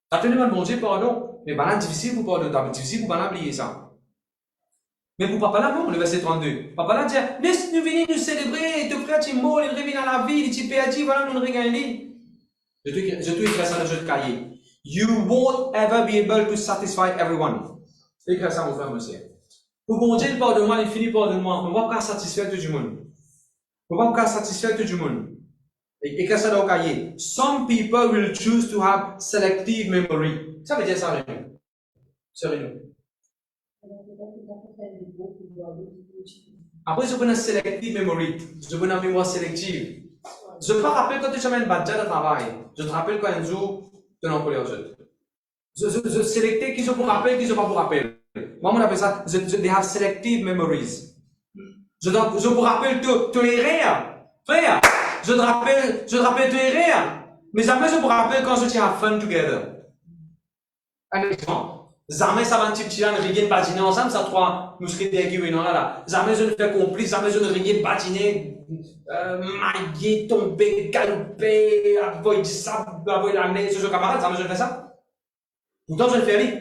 T'as tenu, man, bon Dieu, pardon. Mais, ben, difficile pour pardon, difficile pour pas oublier ça. Mais pour papa là, non, le verset 32. Papa là dit, laisse-nous venir nous célébrer, te frère, tu es mort, il revient à la vie, tu perdu, voilà, nous regagner. Je te écris ça dans le cahier. You won't ever be able to satisfy everyone. Écris ça, mon frère, monsieur. Pour bon Dieu, pardonne-moi, il finit pardonne-moi. On ne va pas satisfaire tout le monde. On ne va pas satisfaire tout le monde. Écris ça dans le cahier. Some people will choose to have selective memory. Ça veut dire ça, rien. C'est rien. Après, je prends une selective memory. Je prends une mémoire sélective. Je me rappelle quand tu amènes un badge de travail. Je te rappelle quand un jour, tu n'as pas les autres. Je sélecte qui je vous rappelle, qui je ne pas vous rappelle. Moi, on appelle ça, they have selective memories. Je vous rappelle tous les rires. Frère, je te rappelle tous les rires. Mais jamais je vous rappelle quand je tiens à fun together. Un exemple. Jamais ça va un petit là, ne rien patiner ensemble, ça trois mousquetaires qui viennent là. Jamais je ne fais complice, jamais je ne rien patiner, mailler, tomber, galoper, avoir du sable, avoir la neige, ce camarade, jamais je ne fais ça. Pourtant, je le fais rien.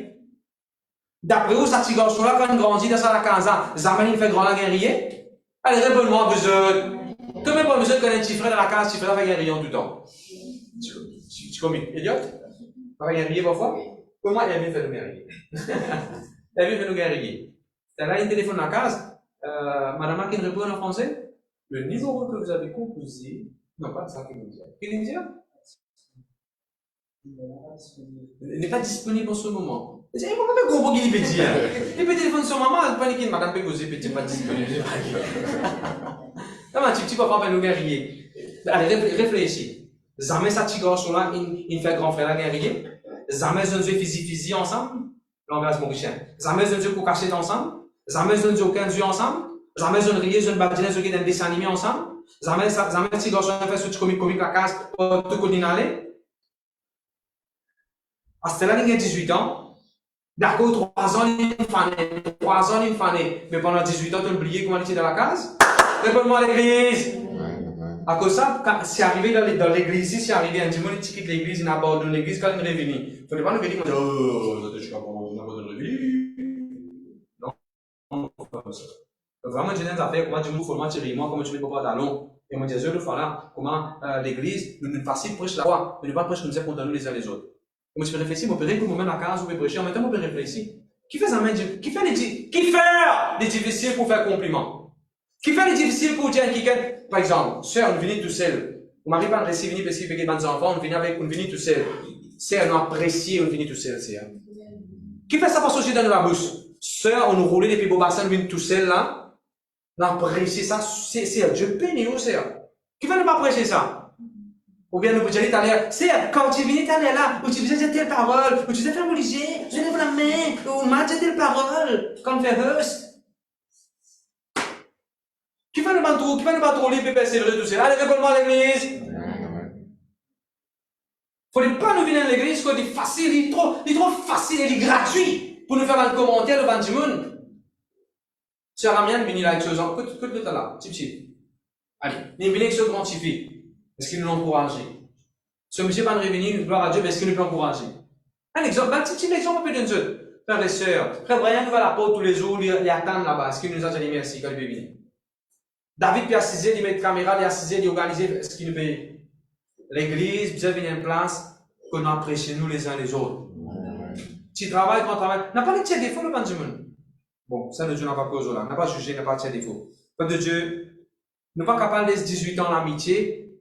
D'après vous, cette garçon-là, quand il grandit dans sa 15 ans, jamais il fait grand la guerrier. Allez, réponds-moi, vous autres. Combien de vous autres connaissez un petit frère dans la case, petit frère fait guerrier tout le temps? Tu combien? Idiote? Fait guerrier parfois? Pour moi, il a bien fait le guerrier. Il a bien fait le guerrier. Tu as là un téléphone dans la case. Madame, qui répond en français? Le numéro que vous avez composé. Non, pas ça qu'il nous dit. Qu'est-ce qu'il dit? Il n'est pas disponible en ce moment. Il ne peut pas comprendre qu'il peut dire. Il peut téléphoner sur maman, il panique, madame peut causer, il n'est pas disponible. Non, mais tu peux pas faire le guerrier. Allez, réfléchis. Jamais ça, petit garçon-là, il fait grand frère la guerrier. Jamais je ne joue physi ensemble. Langage mauricien. Jamais je ne joue pour cacher ensemble. Jamais je ne joue aucun jeu ensemble. Jamais je ne rie, je ne badine, je ne un dessin animé ensemble. Jamais petit garçon fait ce comique la casse pour tout coordonner. À ce là, il a 18 ans. D'accord, 3 ans, il est fané. 3 ans, il est fané. Mais pendant 18 ans, tu as oublié comment il était dans la case? Réponds-moi à l'église. À cause de ça, c'est arrivé dans l'église, c'est arrivé un dimanche, il quitte l'église, il abandonne l'église quand il est revenu. Il ne faut pas nous venir comme ça. Oh, je suis abandonné l'église. Non, pas ça. Vraiment, j'ai des affaires, comment Dieu nous faut tirer, moi, comment tu ne peux pas d'aller. Et moi, Dieu, le voilà, comment l'église, nous facile prêcher la foi, mais ne pas prêcher comme ça contre nous les uns les autres. Moi, je peux réfléchir, je peux réfléchir pour moi-même la case, je peux prêcher, en même temps, je peux réfléchir. Qui fait les difficiles pour faire compliment? Qui fait les difficiles pour dire quelqu'un, par exemple, sœur, on vient tout seul. On m'arrive pas à rester venir parce qu'il y a des enfants, on vient tout seul. Sœur, on apprécie, on vient tout seul, sœur. Qui fait ça pour sortir dans la bouche? Sœur, on nous roule des plus beaux bassins, on vient tout seul là. Non, prêcher ça, c'est Dieu béni ou c'est qui va ne pas prêcher ça? Ou bien nous dire c'est quand tu viens t'aller là, ou tu faisais telle parole, ou tu te fais religieux, je lève la main, ou match telle parole, comme fait host. Qui va ne pas trop libre, c'est vrai, tout ça. Allez, réponds-moi à l'église. Faut pas nous venir à l'église, c'est facile, il est trop facile, il est gratuit pour nous faire un commentaire devant du monde. Sœur Amienne, venez là avec ce genre, écoute là, petit. Allez, venez avec ce grand petit. Est-ce qu'il nous l'a encouragé? Si monsieur va nous revenir, gloire à Dieu, mais est-ce qu'il nous peut encourager? Un exemple, un petit exemple, on peut donner ça. Frères et sœurs, frère Brian nous va à la porte tous les jours, il attend là-bas, est-ce qu'il nous a dit merci quand il peut venir? David peut assiser, il met la caméra, il assiser, il organise, est-ce qu'il nous peut? L'église, vous avez une place qu'on apprécie nous les uns les autres. Tu travailles, qu'on travaille. N'a pas de tiers défaut, le Benjamin. Bon, ça ne Dieu n'a pas cause là. N'a pas jugé, n'a pas de tiers défaut. Peuple de Dieu, nous pas capable de 18 ans l'amitié.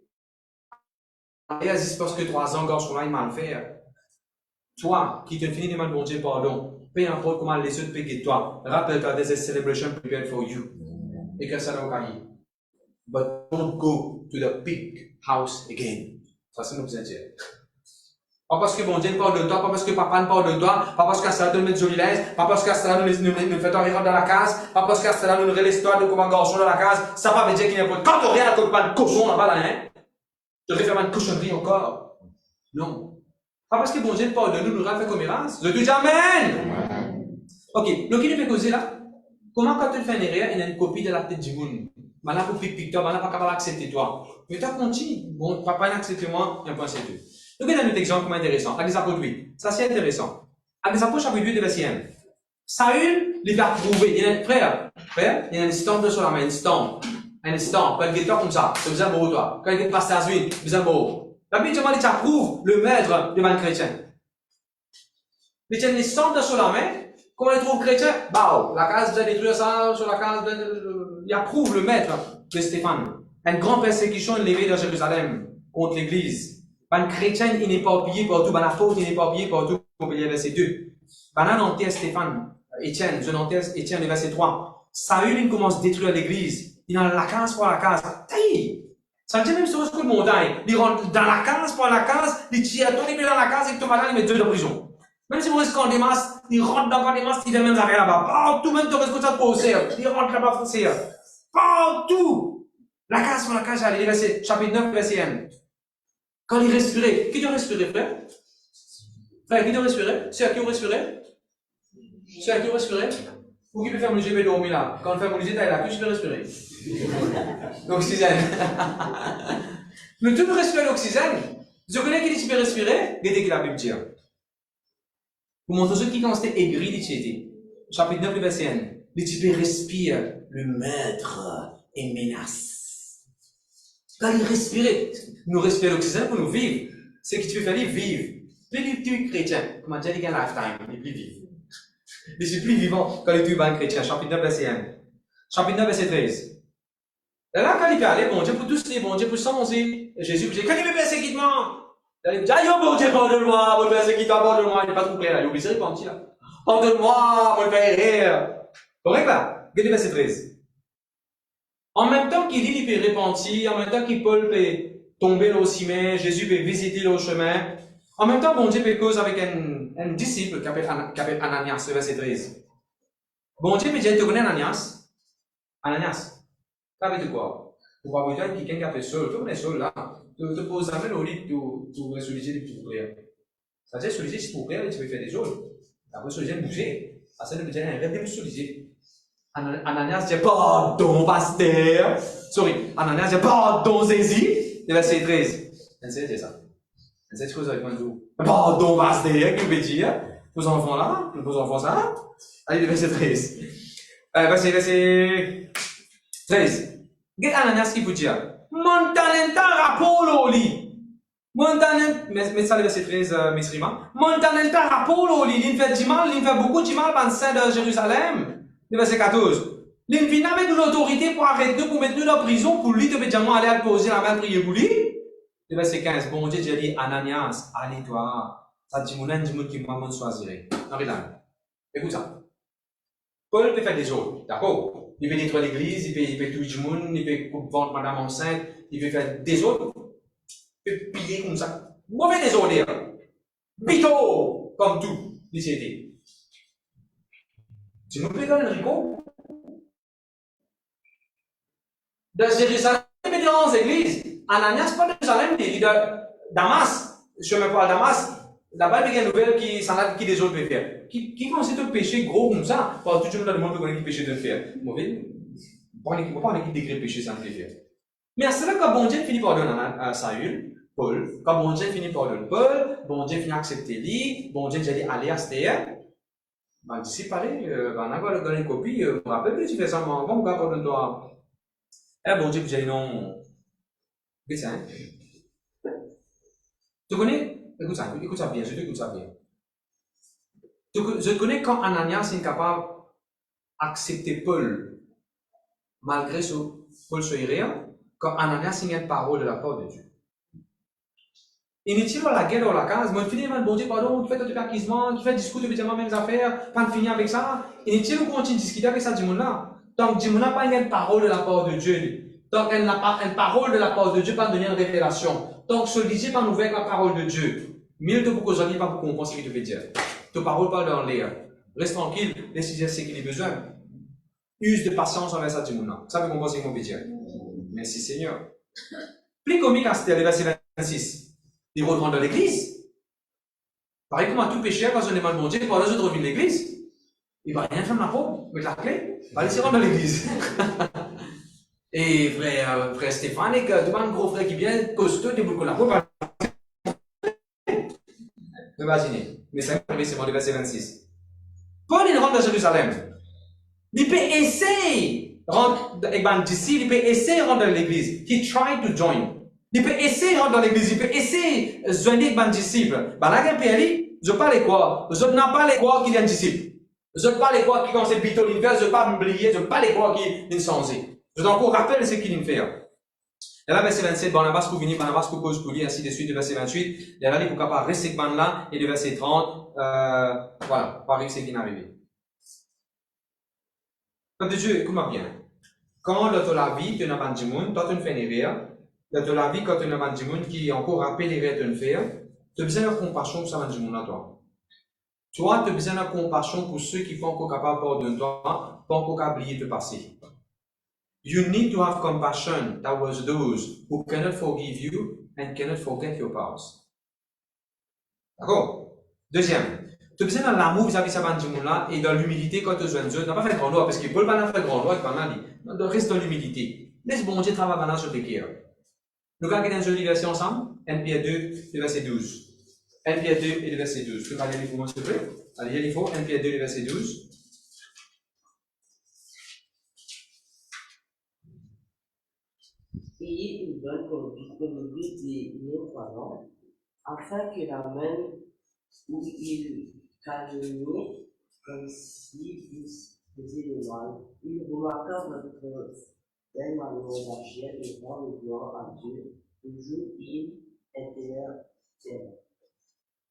Et Aziz, parce que 3 ans, gorge, là, il mal fait. Toi, qui te finis de mal bon Dieu, pardon. Peu importe comment les autres payent toi. Rappelle-toi, there's a celebration prepared for you. Et que ça n'a pas gagné. But don't go to the big house again. Ça, c'est nous besoin de dire. Pas parce que bon Dieu parle de toi, pas parce que papa ne parle de toi, pas parce qu'à cela nous met jolie l'aise, pas parce qu'à cela nous fait rire dans la case, pas parce qu'à cela nous relève l'histoire de comment garçon dans la case, ça va me dire qu'il n'y a pas. Quand on regarde à pas de cochon là-bas, là, hein, je vais faire une cochonnerie encore. Non. Pas parce que bon Dieu parle de nous, nous fait comme Erasme. Je te dis Amen. Ok, donc il nous fait causer là. Comment quand tu fais une erreur, il y a une copie de la tête du monde. Maintenant, pour pique toi, maintenant, pas capable d'accepter toi. Mais tu continue. Bon, papa n'accepte moi, un point c'est tout. Donc, il y a un autre exemple comme intéressant. Avec les apôtres 8. Ça, c'est intéressant. Avec les apôtres chapitre 8 de verset 1. Saül, il va prouver. Il y a un frère, il y a une stampe sur la main, une stampe. Une stampe. Quand il est comme ça, c'est besoin de toi. Quand il est passé à Zuid, besoin de la Bible demande, il approuve le maître devant le chrétien. Il y a une stampe sur la main. Comment il trouve chrétien? Bah, la case, vous allez détruire ça sur la case. Il approuve le maître de Stéphane. Une grande persécution est levée dans Jérusalem contre l'église. Un chrétien, il n'est pas oublié partout. Ben, l'apôtre, il n'est pas oublié partout. On peut lire verset 2. Ben, là, on teste Stéphane, Étienne, je n'enteste Étienne, le verset 3. Saül, il commence à détruire l'église. Il est dans la case pour la case. Taï! Ça me dit même chose que le montagne. Il rentre dans la case pour la case, il tire, il met dans la case et tout malade, il met 2 de prison. Même si vous restez en démasse, il rentre dans la démasse, il fait même affaires là-bas. Partout, même tu restes pour aussi. Il rentre là-bas, foncé. Partout! La case pour la case, allez, verset, chapitre 9, verset 1. Quand il respirait, qui doit respirer, frère? Frère, qui doit respirer? C'est à qui on respirait? C'est à qui on respirait? Ou qui peut faire mon yeux dormir là? Quand on fait mon yeux, t'as la queue, je peux respirer. L'oxygène. Mais tu peux respirer l'oxygène. Je connais qui dit tu peux respirer, regardez que la Bible dit. Pour montrer ceux qui commencent à aigrir d'Étiété. Chapitre 9, verset 1. Mais tu peux respirer, le maître est menace. Quand il respire, nous respirons l'oxygène pour nous vivre. Ce que tu peux faire, vivre. Plus tu es chrétien, comment dire, il y a un lifetime, il est plus vivant. Je suis plus vivant quand tu es un chrétien. Chapitre 9, verset 1. Chapitre 9, verset 13. Et là, quand il peut aller, bon Dieu, pour tous les bons Dieu, pour sans Jésus, quand il me persécutement, il dit, aïe, bon Dieu, pardonne-moi, mon persécuteur, pardonne-moi, il n'est pas trop clair là, il oublie ça, il pense là. Pardonne-moi, mon père rire. Correct là? Regardez verset 13. En même temps qu'il dit, il peut repentir, en même temps qu'il Paul peut tomber là au ciment, Jésus peut visiter le chemin, en même temps, bon Dieu peut cause avec un disciple qui s'appelle Ananias, le verset 13. Bon Dieu peut dire, tu connais Ananias? Ananias. Ça veut dire quoi? Pour avoir besoin de quelqu'un qui a fait seul, tu connais seul là, tu te poses jamais au lit pour solliciter des petites prières. Ça veut dire solliciter pour prière, tu peux faire des choses. Après, solliciter bouger. Ça veut dire arrête de solliciter. Ananias dit pardon, pasteur. Sorry, Ananias dit pardon, Jésus. Le verset 13. C'est ça. C'est ce que vous avez dit. Pardon, pasteur, qui veut dire? Vos enfants là, vos enfants ça. Allez, le verset 13. Verset 13. Regarde Ananias qui vous dit. Montanenta rapolo li. Montanenta, mais ça le verset 13, Misrima. Montanenta rapolo li. Il fait du mal, il fait beaucoup de mal dans le sein de Jérusalem. Le verset 14. Il vient avec une autorité pour arrêter, pour mettre nous dans la prison, pour lui, de mettre aller à poser la main, prier pour lui. Le verset 15. Bon Dieu, j'ai dit, Ananias, allez toi. Ça dit, mon qui m'a choisirait. Non, regarde. Écoute ça. Paul peut faire des choses, d'accord? Il peut détruire l'église, il peut tuer du monde, il peut vendre madame enceinte, il peut faire des autres. Il peut piller comme ça. Mauvais désordre. Bito, comme tout, l'ICT. Tu nous plais, Enrico? De Jérusalem, il y a 11 églises. Ananias, pas de Jérusalem, il est de Damas. Je me parle de Damas. Là-bas, il y a une nouvelle qui des autres peuvent faire. Qui pensait un péché gros comme ça? Parce que tout le monde peut connaître le péché de faire. Mauvais. Pas en équipe décret péché sans le faire. Mais c'est là que bon Dieu finit par donner à Saül, Paul. Quand bon Dieu finit par donner Paul, bon Dieu finit par accepter lui, bon Dieu dit aller à Stéa. Ben, d'ici parler, on a donné une copie, je me rappelle plus, tu fais ça, mais bon, on va pas toi. Eh, bon Dieu, vous avez non. Qu'est-ce que c'est? Tu connais? Écoute ça bien, je t'écoute ça bien. Je connais quand Ananias est capable d'accepter Paul, malgré ce Paul soit irréel, quand Ananias a une parole de la part de Dieu. Inutile la guerre dans la case, mais finalement, bon Dieu, pardon, tu fais tout acquisement, tu fais discours de les mêmes affaires, pas finir avec ça. Inutile de continuer à discuter avec ça, Dimouna. Donc, Dimouna n'a pas une parole de la part de Dieu. Donc, elle n'a pas une parole de la part de Dieu, pas donner une révélation. Donc, ce lisez pas ouvert la parole de Dieu. Mille te pour que j'en ai pas pour comprendre ce qu'il te veut dire. Ta parole pas dans l'air. Reste tranquille, laisse dire ce qu'il a besoin. Use de patience envers ça, Dimouna. Ça veut comprendre ce qu'il veut dire. Merci Seigneur. Plus comique à c'était le verset 26. Il rentre dans l'église. Pareil comme à tout pécheur, quand on demande mon Dieu, pour les autres revenir de l'église. Il va rien faire ma peau, mettre la clé, va laisser rentrer dans l'église. Et frère Stéphane, et que tout un gros frère qui vient, costaud, des boules qu'on la peau, imaginez. Mais ça va c'est le verset 26. Paul, il rentre dans Jérusalem. Il peut essayer de rentrer avec un disciple, il peut essayer de rentrer dans l'église. He tried to join. Il peut essayer de rentrer dans l'église, il peut essayer de joindre un disciple. Ben là, il peut aller, je parle quoi? Je n'ai pas les quoi qu'il y a un disciple. Je ne parle pas qui quand c'est plutôt l'hiver, je ne pas m'oublier, je ne parle pas qui est changé. Je encore rappelle ce qu'il me fait. Et là, verset 27, Barnabas pour venir, Barnabas pour cause pour lui, ainsi de suite, le verset 28. Et là, il faut capable rester avec là, et le verset 30, voilà, par ce qui est arrivé. Comme Dieu, écoute-moi bien. Quand dans la vie, tu n'as pas de monde, toi tu ne fais rien, dans la vie, quand tu n'as pas de monde qui encore rappelle les rêves de faire, tu as besoin de compassion pour ça, monde à toi. Toi, tu as besoin de compassion pour ceux qui sont encore capables de toi, pas encore capables de passer. You need to have compassion towards those who cannot forgive you and cannot forget your past. D'accord? Deuxième, tu as besoin de l'amour vis-à-vis de ce monde-là et de l'humilité quand tu as besoin de Dieu. Tu n'as pas fait grand droit parce qu'il ne peut pas faire grand droit avec Banali. Reste dans l'humilité. Laisse bon Dieu travailler maintenant sur tes cœurs. Nous allons regarder un joli verset ensemble. 1 Pierre 2, le verset 12. 1 Pierre 2 et le verset 12. Tu peux aller lire pour moi, s'il te plaît? Allez, il faut 1 Pierre 2, le verset 12. Ayez une bonne conduite comme des non-croyants, afin que la même où ils calomnient, comme si vous faisiez le mal, ils remarquent votre belle manière d'agir et rendent gloire à Dieu, toujours il intervient.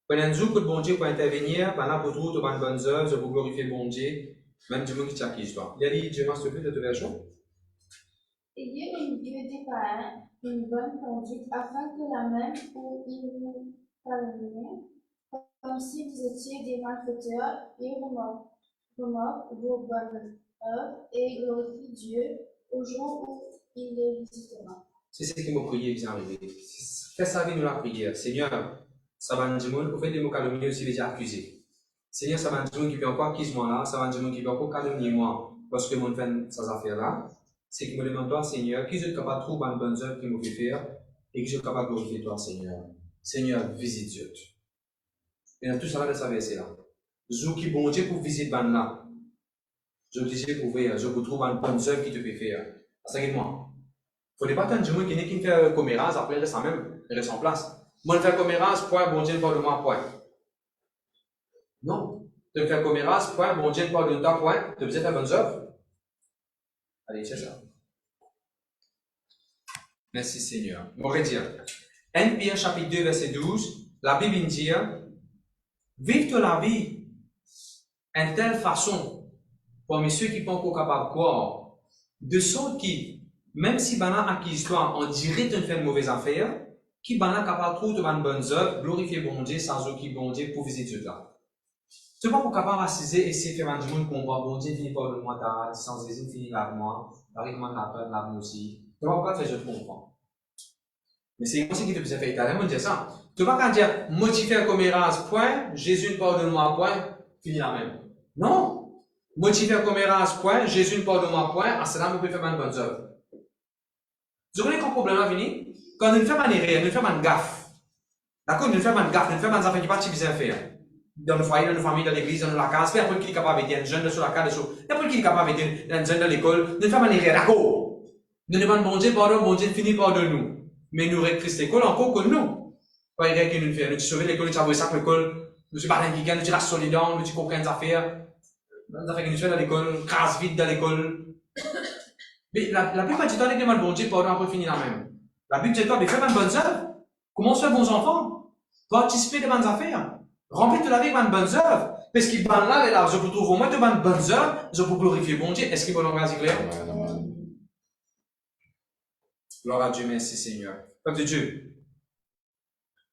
Pendant que le bon Dieu peut intervenir, pendant pour tout, tu as une bonne œuvre, je vous glorifier le bon Dieu, même du monde qui t'acquise toi. Il y a dit, Dieu, s'il te plaît, de te version. Ayez au milieu des païens une bonne conduite, afin que la même où ils vous calomnient, comme si vous étiez des malfaiteurs, et remarquent vos bonnes œuvres et glorifient Dieu au jour où il les visitera. C'est ce qui m'a prié qui est arrivé. Fais ça avec nous la prière. Seigneur, ça va nous dire, au fait des mots calomniés aussi déjà accusés. Seigneur, ça va nous dire qui peut encore accuser moi là, ça va nous dire qui peut encore calomnier moi, parce que mon fait ces affaires-là. C'est qui me demande toi, Seigneur, qui est capable de trouver une bonne œuvre qui me fait faire, et qui est capable de glorifier toi, Seigneur. Seigneur, visite Dieu. Et dans tout ça là de sa verset-là. Je qui bon Dieu pour visiter ban là. Je disais pour voir, je vous trouve une bonne œuvre qui te fait faire. C'est que moi. Il ne faut pas attendre du monde qui n'est qu'une fait comméras, après il reste en même, il reste en place. Moi, je fais comméras, point, bon Dieu ne parle de moi, point. Non. Tu fais comméras, point, bon Dieu ne parle de toi, point, tu as besoin de faire bonnes œuvres. Allez, c'est ça. Merci Seigneur. On va dire, 1 Pierre chapitre 2, verset 12, la Bible dit, vive la vie en telle façon, parmi ceux qui sont encore capables de croire, de sorte qui, même si bana à qui histoire, on dirait de faire une mauvaise affaire, qui bana capable trop de bonnes œuvres, glorifier bon Dieu, sans aucun bon Dieu pour visiter Dieu là. Tu vois, pour capable assiser et essayer de faire un monde combat, bon Dieu finit par le mois d'art, sans hésiter, finit lave-moi, arrive-moi de la peur, lave-moi aussi. Tu vois pourquoi tu fais je te comprends. Mais c'est comme ça qui te faisait faire italien, on dit ça. Tu vois quand dire, motiver comme errance, point, Jésus ne pardonne-moi, point, finit la même. Non! Motiver comme errance, point, Jésus ne pardonne-moi, point, à cela, on peut faire une bonne œuvre. Vous connaissez quand problème a fini? Quand nous faisons une erreur, nous faisons une gaffe. D'accord? Nous faisons une gaffe, nous faisons une affaire qui pas si bien faire. Dans le foyer, dans la famille, dans l'église, dans la case, puis après qui est capable d'être un jeune sur la case, puis après qui est capable d'être un jeune dans l'école, nous faisons une erreur, d'accord? Nous demandons bon Dieu, pardon, bon Dieu finit par de nous. Mais nous rectrice l'école encore que nous. Pas une erreur que nous faisons. Nous sauver l'école, nous avons ça l'école, nous parlons qui gagne, nous tirons solidaire, nous tirons aucune affaire. Nous affaires que nous faisons dans l'école, case vide dans l'école. Mais la plupart du temps, les demandes bon Dieu, pardon, après finit la même. La Bible dit toi, mais fais une bonne œuvre. Comment se fait bons enfants? Participer de bonnes affaires. Remplis de la vie de bonnes œuvres. Parce qu'ils vont là, et là, je peux trouver au moins de bonnes œuvres, je peux glorifier bon Dieu. Est-ce qu'il va l'engager clair? Gloire à Dieu, merci Seigneur. Peuple de Dieu,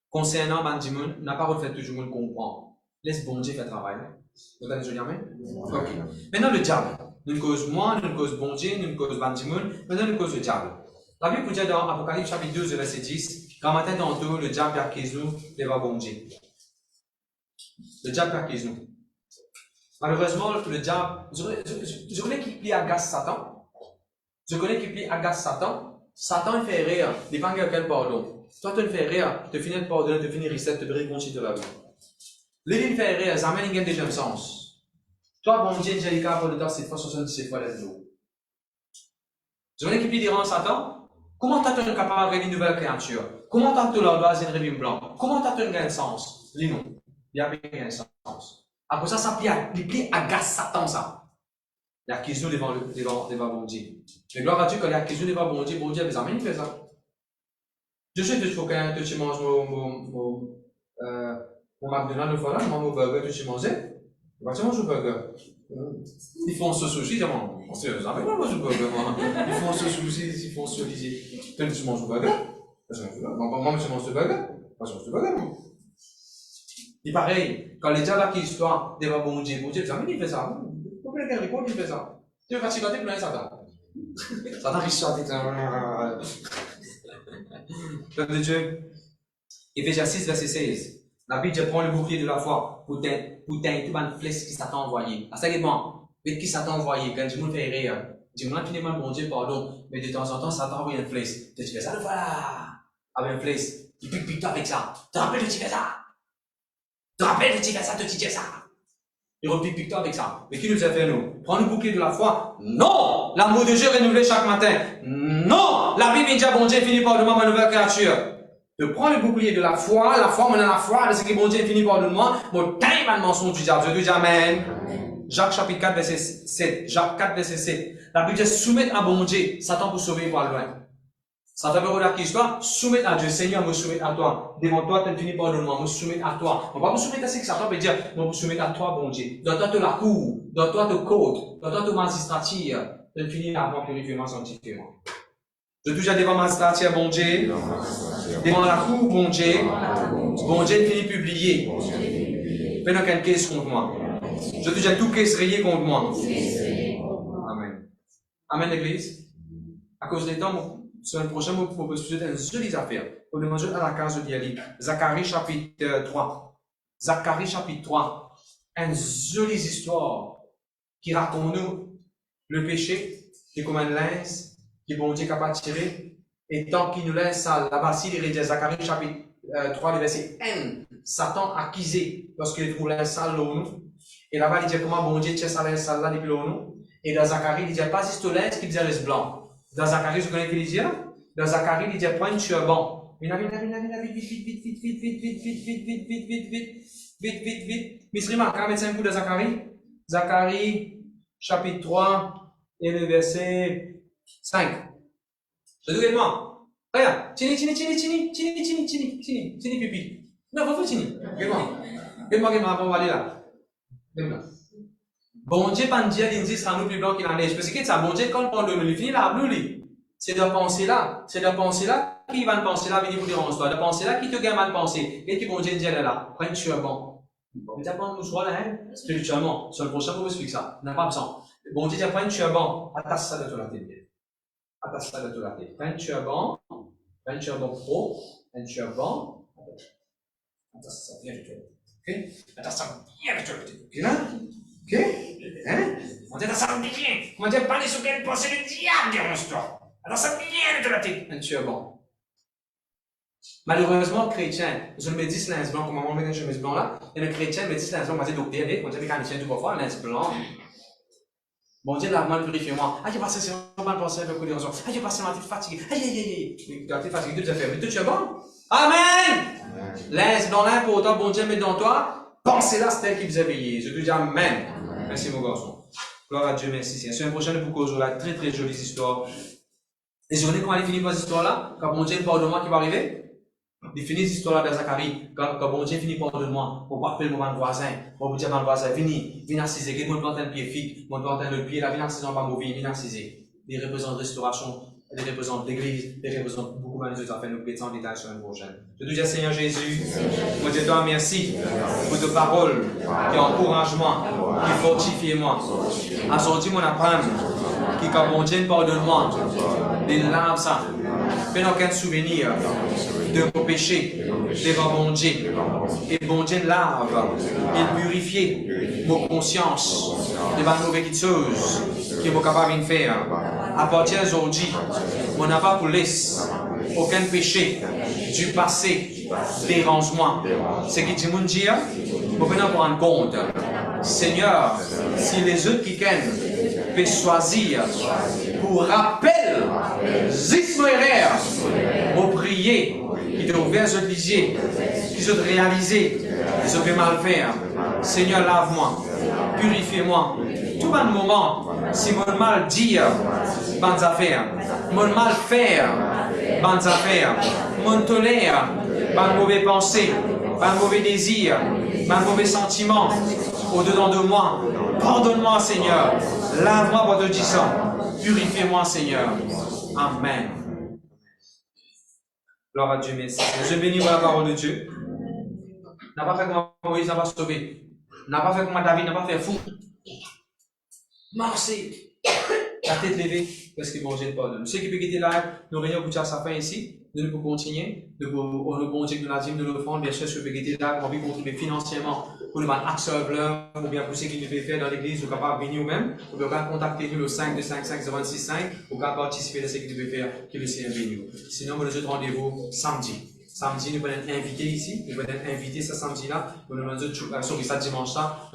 concernant Bandimoun, n'a pas refait tout le monde comprendre. Laisse bon Dieu faire le travail. Vous allez dire amen? Ok. Maintenant, le diable. Nous cause moi, nous cause bon Dieu, nous cause Bandimoun, maintenant nous cause le diable. La Bible dit dans Apocalypse chapitre 12, verset 10, quand matin dans tout, le diable accuse nous, il va bon Dieu. Le diable accuse nous. Malheureusement, le diable, je connais qui plie agace Satan. Je connais qui plie agace Satan. Satan, il fait rire, il dépend de quel pardon. Toi, tu le fais rire, tu finis de pardonner, tu finis de reset, tu brilles bon de la vie. Lui, il fait rire, ça amène un deuxième sens. Toi, bon Dieu, Angelica, pour le temps, cette fois, 77 fois l'eau. Je connais qui plie diront Satan. Comment t'as-tu capable de créer une nouvelle créature? Comment t'as-tu leur doigt une revue blanc? Comment t'as-tu un sens? Dis-nous. Il y a bien un sens. Après ça, ça plie agace Satan, ça. Il accuse nous devant bon Dieu. Mais gloire à Dieu, quand il accuse nous devant bon Dieu, les amis, il fait ça. Je sais que tu manges mon McDonald's une fois là, mon burger, tu manges. Tu manges le burger. Ils font ce sushi, on sait, vous avez pas mangé le burger, moi. Ils font ce sushi, ils font ce lisier. Tu manges le burger? Moi, je mange le burger. Moi, je mange le burger, moi. Et pareil, quand les diables accusent toi devant bon Dieu, les amis, il fait ça. Pourquoi quelqu'un répond, il fait ça? Tu veux fatiguer, tu plein Satan. Satan riche sur la tête. Peuple de Dieu, Éphésiens 6, verset 16. La Bible dit prends le bouclier de la foi pour t'aider tout le flèche qui s'attend envoyé. À ça, c'est bon. Mais qui s'attend envoyé? Quand du monde fait rire, du monde qui demande bon Dieu pardon, mais de temps en temps, ça t'envoie une flèche. Tu fais ça le voilà. Avec une flèche. Il pique toi avec ça. Tu te rappelles de tu fais ça? Tu te rappelles de tu fais ça, tu dis ça? Il repique toi avec ça. Mais qui nous a fait nous? Prends le bouclier de la foi? Non! L'amour de Dieu renouvelé chaque matin. Non! La Bible dit bon Dieu finit par demander ma nouvelle créature. De prendre le bouclier de la foi, maintenant la foi, de ce que bon Dieu finit par de moi, mon time à mensonge du diable. Je dis amen. Jacques chapitre 4, verset 7. Jacques 4, verset 7. La Bible dit soumettre à bon Dieu, Satan pour sauver par loin. Satan veut regarder l'histoire, soumettre à Dieu, Seigneur, me soumettre à toi. Devant toi, tu finis par de moi, me soumettre à toi. On va me soumettre à ce que Satan veut dire, me soumettre à toi, bon Dieu. Dans toi, tu la cour, dans toi, tu code, dans toi, tu magistrature, tu finis à moi, purifier-moi, sanctifier-moi. Je touche devant magistrature, bon Dieu. Devant la cour, bon Dieu. Bon Dieu finit publier. Fais donc une caisse contre moi. Je touche à tout caisse rayé contre moi. Amen. Amen, l'église. À cause des temps, sur le prochain, vous pouvez discuter d'une jolie affaire. Vous devez manger à la case de dialogue. Zacharie chapitre 3. Zacharie chapitre 3. Une jolie histoire qui raconte nous le péché, qui est comme un linge, qui bon Dieu est capable de tirer. Et tant qu'il nous laisse sale, là-bas, il dit Zacharie chapitre 3, le verset N. Satan accusé lorsqu'il trouve l'insal sale nous. Et là-bas, il dit comment bon Dieu tient ça l'insal sale là depuis nous. Et dans Zacharie, il dit pas juste le linge qui dit reste blanc. Dans Zacharie, vous connaissez ce qu'il dit? Dans Zacharie, il dit point de turban. Vite, Misrima, quand même 5 coups de Zacharie. Zacharie, chapitre 3, et le verset 5. Regarde-moi. Regarde. Tini, pipi. Non, faut tini. Regarde-moi. Regarde-moi, on va aller là. Regarde-moi. Bon Dieu, pas dire, il dit, sera nous plus blanc que la neige. Parce que ça, bon Dieu, quand on parle de nous, il finit la bleu, c'est de penser là. C'est de penser là. Qui va penser là, venez vous dire en histoire. De penser là, qui te gagne mal penser. Et qui bon Dieu dit là, prends tu es bon. Vous avez pas nous soit là, hein? Spirituellement. Sur le prochain, vous expliquer ça. N'a pas besoin. Bon Dieu dit, prends tu es bon. Attache ça de ton tête. Attache ça de ton tête. Prends tu es bon. Prends tu es bon pro. Prends tu es bon. Attache ça bien de toi. Ok? Attache ça bien de toi. Ok là? Ok? Hein? On dit ça bien. On dit pas les souquets de penser le diable derrière l'histoire. Alors ça bien de la tête. Prends tu es bon. Malheureusement, chrétien, je me dis lens blanc, comme on met un chemise blanc là, il y a un chrétien me dit lens blanc, on va dire docteur, on dit mécanicien, tout va faire, lens blanc. Bon Dieu, la mal purifie-moi. Ah, j'ai passé sur mal pensé avec les raisons. Ah, j'ai passé ma tête fatiguée. Aïe, aïe, aïe, aïe. Tu as été fatigué, tout à fait. Mais tout, tu es bon? Amen! Lens blanc là, pour autant, bon Dieu, met dans toi, pensez là, c'est elle qui vous a veillé. Je te dis Amen. Merci, mon garçon. Gloire à Dieu, merci. C'est une prochaine pour cause là, très, très jolie histoire. Et je connais comment elle finit par cette histoire-là, quand bon Dieu parle de moi qui va arriver. Il finit cette histoire-là de Zacharie, quand bon Dieu finit par de moi, pour pas appeler mon voisin, pour dire à mon voisin, viens assiser, qu'il me plante un pied fixe, mon plante le pied, là, viens assiser, on va mourir, viens assiser. Il représente restauration, il représente l'église, il représente beaucoup de choses à faire, nous pétons en détail sur une prochaine. Je te dis, Seigneur Jésus, moi je te dois merci pour tes paroles, qui encouragent moi, qui fortifient moi, assortis mon apprendre, qui, quand mon Dieu pardonne-moi, des larmes, ça, fais aucun souvenir de mon péché devant mon Dieu. Et mon Dieu lave, il purifie mon conscience devant de mauvaises choses qui sont capables de faire. À partir d'aujourd'hui, on n'a pas pour laisser aucun péché du passé dérange-moi. Ce qui dit mon Dieu, vous venez en prendre compte. Seigneur, si les autres qui viennent peuvent choisir pour rappel, zismoerer, vous prier, qui te ouvert ce lisier, qui se réaliser, qui se fait mal faire. Seigneur, lave-moi, purifie-moi. Tout un moment, si mon mal dire, bonnes affaires, mon mal faire, bonnes affaires, mon tolère, bonnes mauvaises pensées, bonnes mauvais désirs, bonnes mauvais sentiments, au-dedans de moi. Pardonne-moi, Seigneur. Lave-moi par de sang. Purifie-moi, Seigneur. Amen. Gloire à Dieu, merci. Je bénis la parole de Dieu. N'a pas fait comme Moïse n'a pas sauvé. N'a pas fait comme David, n'a pas fait fou. Marchez. La tête levée, parce que bon Dieu pardonne. Ceux qui peuvent quitter là, nous réunions pour sa fin ici. Nous pouvons continuer. Nous pouvons, le bon Dieu de la dîme, de l'offrande, bien sûr, ceux qui peuvent quitter là, on peut contribuer financièrement pour le accès ou bien pour ceux qui ne peuvent faire dans l'église, ou capable de venir ou-même. Vous pouvez contacter nous le 5255065 ou capable participer à ce qui peut faire, qui veut s'y venir. Sinon, nous avons rendez-vous samedi. Samedi, nous pouvons être invités ici. Nous pouvons être invités ce samedi-là. Nous avons ça dimanche-là.